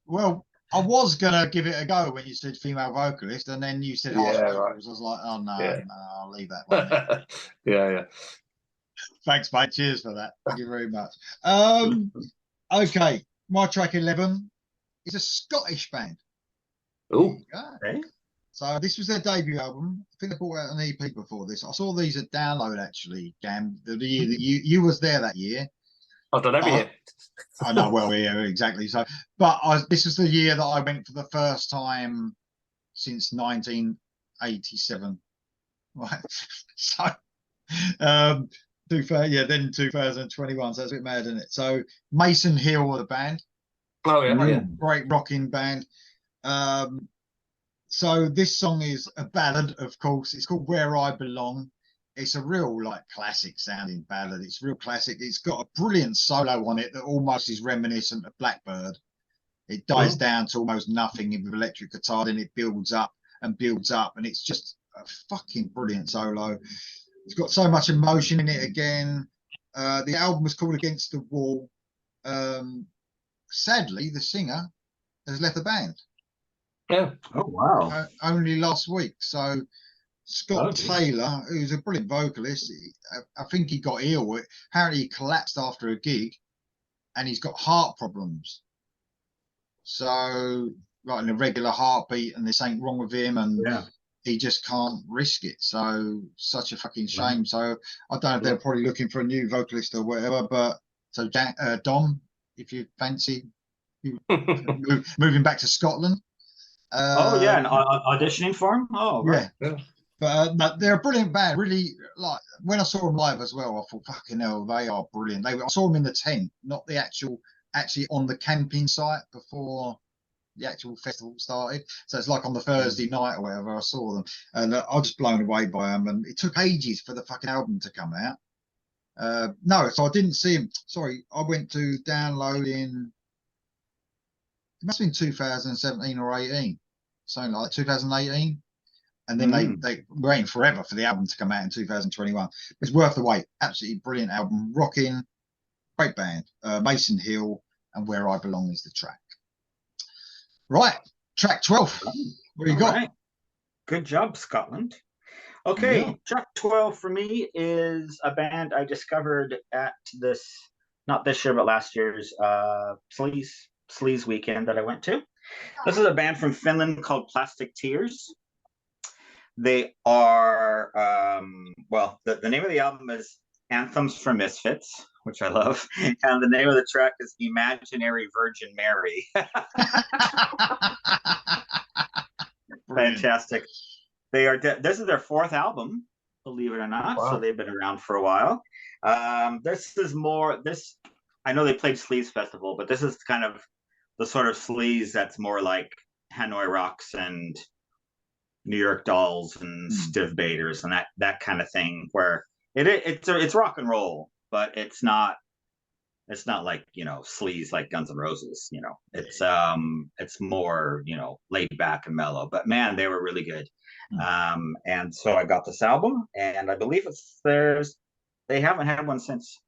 Well, I was gonna give it a go when you said female vocalist, and then you said harsh vocals. Right. I was like, oh no, I'll leave that one. Yeah. Thanks, mate. Cheers for that. Thank you very much. Okay, my track 11 is a Scottish band. Oh, okay. So this was their debut album. I think they brought out an EP before this. I saw these at Download actually, Gam. The year that you was there that year. I've done every year. I know, well, yeah, exactly. So, but this is the year that I went for the first time since 1987. Right. So, then 2021. So it's a bit mad, isn't it? So Mason Hill are the band. Oh yeah, yeah. Great rocking band. So this song is a ballad, of course. It's called Where I Belong. It's a real like classic sounding ballad. It's real classic. It's got a brilliant solo on it that almost is reminiscent of Blackbird. It dies down to almost nothing with electric guitar, then it builds up, and it's just a fucking brilliant solo. It's got so much emotion in it again. The album was called Against the Wall. Sadly, the singer has left the band. Yeah. Oh wow. Only last week. So Scott Taylor, who's a brilliant vocalist, I think he got ill. Apparently he collapsed after a gig and he's got heart problems. So, like an irregular heartbeat, and there's something wrong with him, and he just can't risk it. So, such a fucking shame. So, I don't know if they're probably looking for a new vocalist or whatever. But so, Dom, if you fancy moving back to Scotland. And auditioning for him. Oh, right. Yeah. But they're a brilliant band. Really, like when I saw them live as well, I thought, fucking hell, they are brilliant. I saw them in the tent, not the actually on the camping site before the actual festival started. So it's like on the Thursday night or whatever. I saw them, and I was blown away by them. And it took ages for the fucking album to come out. No, so I didn't see them. Sorry, I went to download in. It must have been 2017 or 18, something like 2018. And then they were waiting forever for the album to come out in 2021. It's worth the wait. Absolutely brilliant album. Rocking, great band. Mason Hill and Where I Belong is the track. Right, track 12. What do you got? Right. Good job, Scotland. Okay, track 12 for me is a band I discovered at not this year, but last year's Sleaze weekend that I went to. This is a band from Finland called Plastic Tears. They are, the name of the album is Anthems for Misfits, which I love. And the name of the track is Imaginary Virgin Mary. Fantastic. This is their fourth album, believe it or not. Wow. So they've been around for a while. This is I know they played Sleaze Festival, but this is kind of the sort of sleaze that's more like Hanoi Rocks and New York Dolls and Stiv Bators and that kind of thing, where it's rock and roll, but it's not like, sleaze like Guns N' Roses, it's more, laid back and mellow. But man, they were really good. And so I got this album, and I believe it's theirs. They haven't had one since.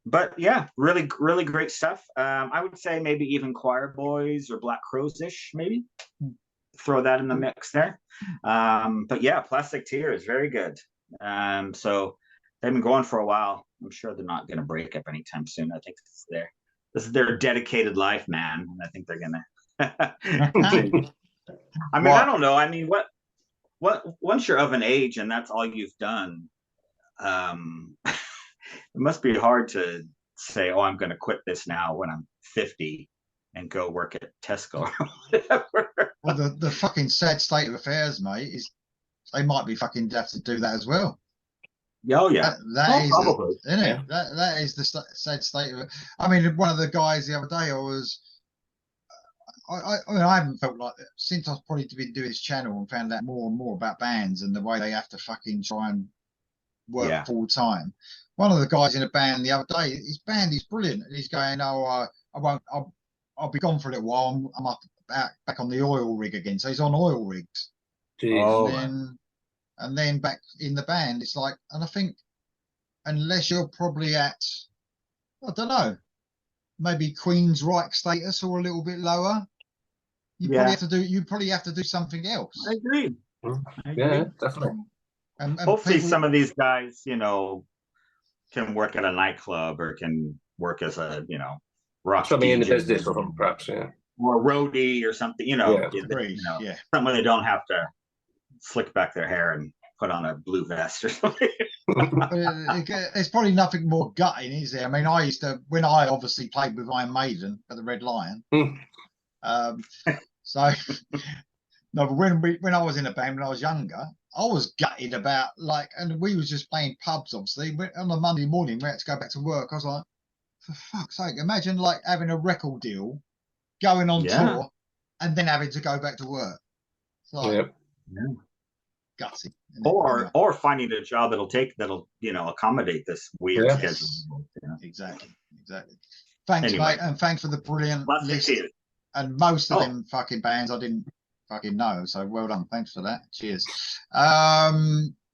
But yeah, really, really great stuff. I would say maybe even Choir Boys or Black Crows-ish, maybe. Throw that in the mix there. But yeah, Plastic Tears, very good. So they've been going for a while. I'm sure they're not going to break up anytime soon. I think this is their dedicated life, man. And I think they're going to continue. I mean, I don't know. I mean, what once you're of an age and that's all you've done, it must be hard to say, oh, I'm going to quit this now when I'm 50 and go work at Tesco or whatever. Well, the fucking sad state of affairs, mate, is they might be fucking have to do that as well. Oh yeah, that is, isn't it? That is the sad state of it. I mean, one of the guys the other day, I haven't felt like that since I've probably been doing this channel and found out more and more about bands and the way they have to fucking try and work full time. One of the guys in a band the other day, his band is brilliant, and he's going, "Oh, I'll be gone for a little while. I'm up back on the oil rig again." So he's on oil rigs. And then back in the band, it's like, and I think unless you're probably at, I don't know, maybe Queen's Reich status or a little bit lower, you probably have to do something else. I agree. Yeah, definitely. And hopefully some of these guys, can work at a nightclub or can work as a, rock something in the business or something, perhaps, or a roadie or something, something where they don't have to slick back their hair and put on a blue vest or something. There's probably nothing more gutting, is there? I mean, when I obviously played with Iron Maiden at the Red Lion, So no, but when I was in a band when I was younger, I was gutted about like, and we was just playing pubs. Obviously, on a Monday morning we had to go back to work. I was like, for fuck's sake, imagine like having a record deal, going on tour, and then having to go back to work. It's like, gutty. Or finding a job that'll accommodate this weird schedule. Exactly. Thanks, mate, and thanks for the brilliant list. And most of them fucking bands I didn't fucking know, so well done. Thanks for that. Cheers.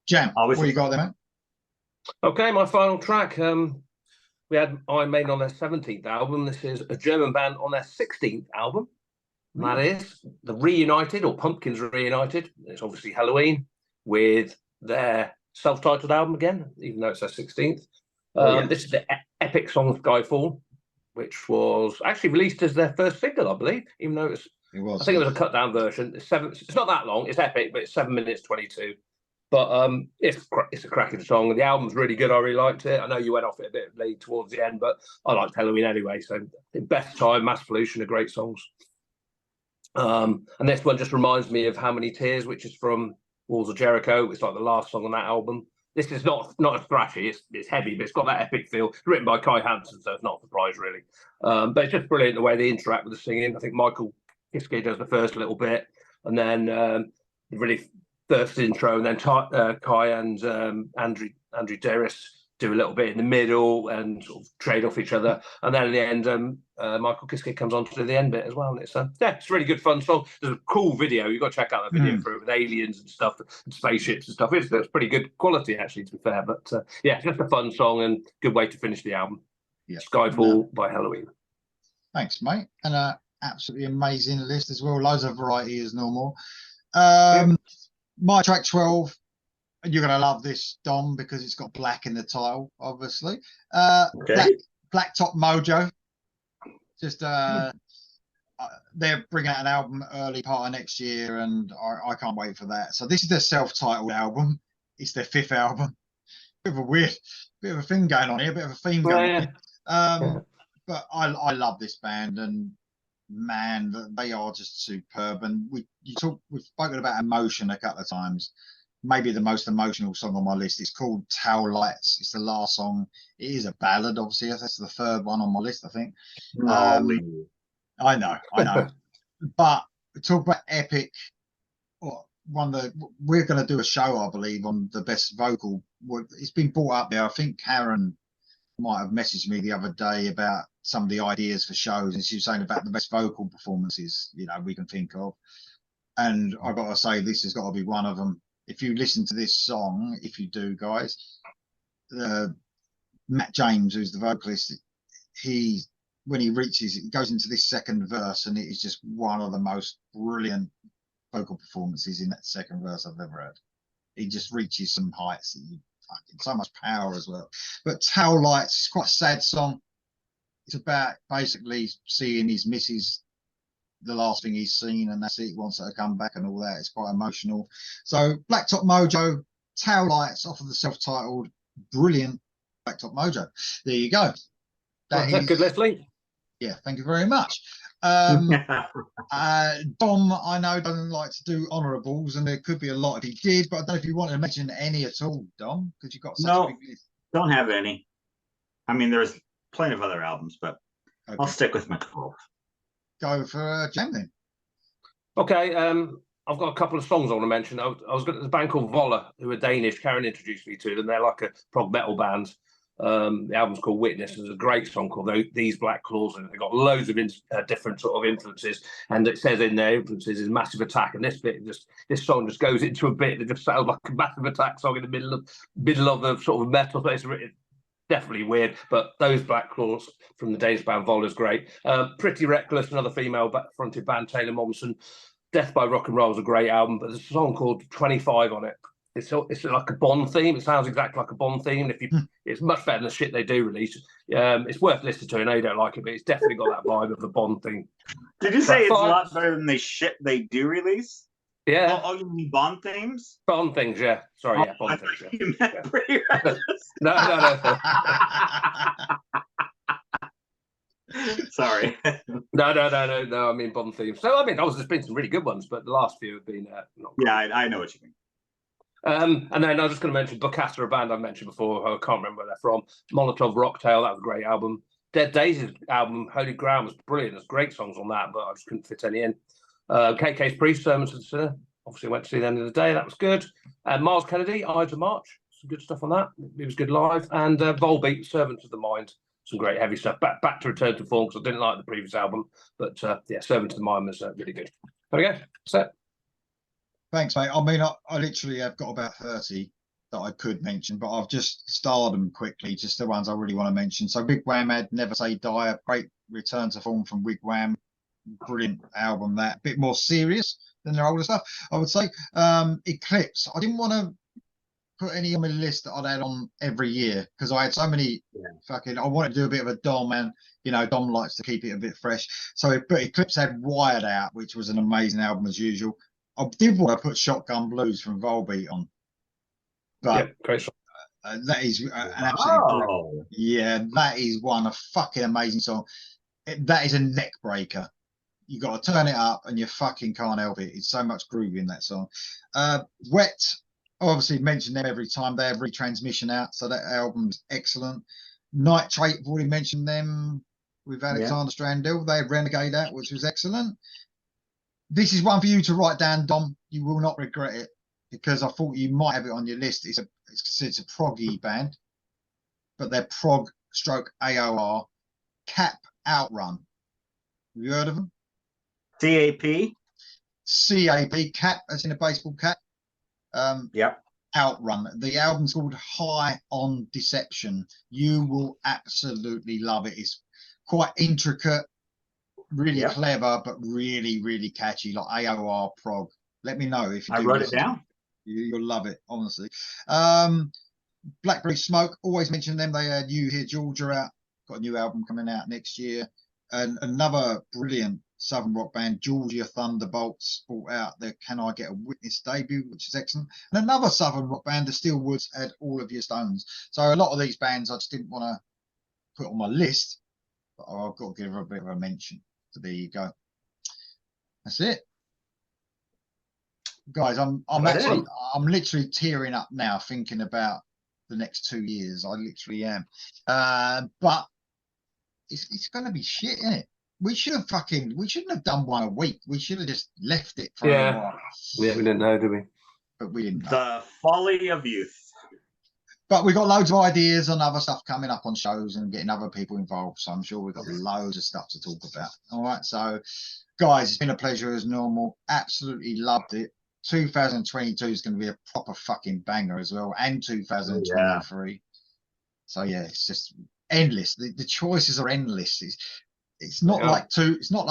Jam, what you got there, mate? Okay, my final track. We had Iron Maiden on their 17th album. This is a German band on their 16th album. And that is the Reunited, or Pumpkins Reunited. It's obviously Halloween with their self-titled album again, even though it's their 16th. This is the epic song Skyfall, which was actually released as their first single, I believe, even though it was. I think it was a cut-down version. It's not that long. It's epic, but it's 7 minutes 22. But it's a cracking song. The album's really good. I really liked it. I know you went off it a bit late towards the end, but I liked Halloween anyway. So Best Time, Mass Pollution are great songs. And this one just reminds me of How Many Tears, which is from Walls of Jericho. It's like the last song on that album. This is not as thrashy. It's heavy, but it's got that epic feel. It's written by Kai Hansen, so it's not a surprise really. But it's just brilliant the way they interact with the singing. I think Michael Kiske does the first little bit, and then the really first intro, and then Kai and Andrew Derris do a little bit in the middle and sort of trade off each other, and then at the end Michael Kiske comes on to do the end bit as well, and it's a really good fun song. There's a cool video. You've got to check out that video for it, with aliens and stuff and spaceships and stuff. It's pretty good quality actually, to be fair, but it's just a fun song and good way to finish the album. Skyfall by Halloween. Thanks, mate, and absolutely amazing list as well. Loads of variety as normal. My track 12, and you're going to love this, Dom, because it's got black in the title, obviously. Black Top Mojo. Just they're bringing out an album early part of next year, and I can't wait for that. So this is their self-titled album. It's their 5th album. Bit of a thing going on here, bit of a theme going on. But I love this band, and man, they are just superb. And we've spoken about emotion a couple of times. Maybe the most emotional song on my list. It's called Tail Lights. It's the last song. It is a ballad, obviously. That's the 3rd one on my list, I think. I know. But talk about epic. We're going to do a show, I believe, on the best vocal. It's been brought up there. I think Karen might have messaged me the other day about some of the ideas for shows, and she was saying about the best vocal performances we can think of. And I got to say, this has got to be one of them. If you listen to this song, if you do, guys, Matt James, who's the vocalist, when he goes into this 2nd verse, and it is just one of the most brilliant vocal performances in that 2nd verse I've ever heard. He just reaches some heights, and so much power as well. But Tail Lights is quite a sad song. It's about basically seeing his missus, the last thing he's seen, and that's it. He wants her to come back and all that. It's quite emotional. So Blacktop Mojo, Tail Lights, off of the self-titled brilliant Blacktop Mojo. There you go. That's a good list, Lee. Yeah, thank you very much. Dom, I know, doesn't like to do honourables, and there could be a lot if he did, but I don't know if you want to mention any at all, Dom, because you've got such a big list. Don't have any. I mean, there's plenty of other albums, but I'll stick with my 12. Go for Jam then. Okay, I've got a couple of songs I want to mention. I was going to the band called Voller, who are Danish. Karen introduced me to them. They're like a prog metal band. The album's called Witness. There's a great song called These Black Claws, and they've got loads of different sort of influences. And it says in their influences is Massive Attack, and this song just goes into a bit that just sounds like a Massive Attack song in the middle of a sort of metal. It's definitely weird, but those Black Claws from the Danish band Voller is great. Pretty Reckless, another female fronted band, Taylor Momsen. Death by Rock and Roll is a great album, but there's a song called 25 on it. It's like a Bond theme. It sounds exactly like a Bond theme. It's much better than the shit they do release. It's worth listening to. I know you don't like it, but it's definitely got that vibe of the Bond theme. Did you say it's a lot better than the shit they do release? Yeah. Oh, you mean Bond themes? Bond things, yeah. Sorry, yeah, Bond things. Yeah. You meant Pretty Reckless. No. Sorry. No. I mean Bond themes. So I mean, there's been some really good ones, but the last few have been not great. Yeah, I know what you mean. And then I was just going to mention Bokassa, a band I've mentioned before. I can't remember where they're from. Molotov Rocktail, that was a great album. Dead Daisies album, Holy Ground, was brilliant. There's great songs on that, but I just couldn't fit any in. KK's Priest, Sermons to the Sinner. Obviously went to see the end of the day. That was good. Miles Kennedy, Ides of March. Some good stuff on that. It was good live. And Volbeat, Servants of the Mind. Some great heavy stuff. Back to Return to Form, because I didn't like the previous album. But yeah, Servant of the Mind was really good. There we go. That's it. Thanks, mate. I mean, I literally have got about 30 that I could mention, but I've just starred them quickly, just the ones I really want to mention. So Wigwam had Never Say Die, a great return to form from Wigwam. Brilliant album, that. A bit more serious than their older stuff, I would say. Eclipse. I didn't want to put any on my list that I'd had on every year, because I had so many I wanted to do a bit of a Dom, and Dom likes to keep it a bit fresh. So but Eclipse had Wired Out, which was an amazing album as usual. I did want to put Shotgun Blues from Volbeat on, but great song. That is an absolutely that is one a fucking amazing song. That is a neck breaker. You got to turn it up, and you fucking can't help it. It's so much groove in that song. Wet, obviously mention them every time. They have Retransmission out, so that album's excellent. Nitrate, I've already mentioned them with Alexander Strandell. They had Renegade out, which was excellent. This is one for you to write down, Dom. You will not regret it, because I thought you might have it on your list. It's a proggy band, but they're prog stroke AOR. Cap Outrun. Have you heard of them? CAP. CAP, Cap, as in a baseball cap. Outrun. The album's called High on Deception. You will absolutely love it. It's quite intricate, really clever, but really, really catchy, like AOR prog. Let me know if you do. I wrote it down. You'll love it, honestly. Blackberry Smoke, always mention them. They had You Hear Georgia out. Got a new album coming out next year. And another brilliant southern rock band, Georgia Thunderbolts, brought out their Can I Get a Witness debut, which is excellent. And another southern rock band, the Steel Woods, had All of Your Stones. So a lot of these bands I just didn't want to put on my list, but I've got to give her a bit of a mention. So there you go. That's it. Guys, I'm literally tearing up now thinking about the next 2 years. I literally am. But it's going to be shit, isn't it? We shouldn't have done one a week. We should have just left it for a while. Yeah, we didn't know, did we? But we didn't know. The folly of youth. But we've got loads of ideas on other stuff coming up on shows and getting other people involved. So I'm sure we've got loads of stuff to talk about. All right. So, guys, it's been a pleasure as normal. Absolutely loved it. 2022 is going to be a proper fucking banger as well, and 2023. So yeah, it's just endless. The choices are endless. It's not like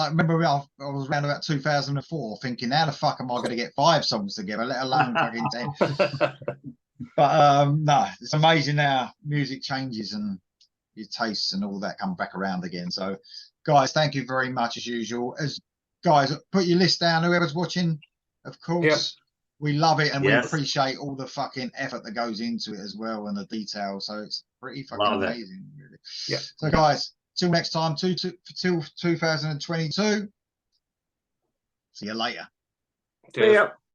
remember I was around about 2004 thinking, how the fuck am I going to get 5 songs together, let alone fucking 10. But no, it's amazing how music changes and your tastes and all that come back around again. So guys, thank you very much as usual. As guys, put your list down, whoever's watching, of course. We love it, and we appreciate all the fucking effort that goes into it as well, and the detail. So it's pretty fucking amazing, really. Yeah. So guys, till next time, till 2022. See you later. Cheers. Yeah.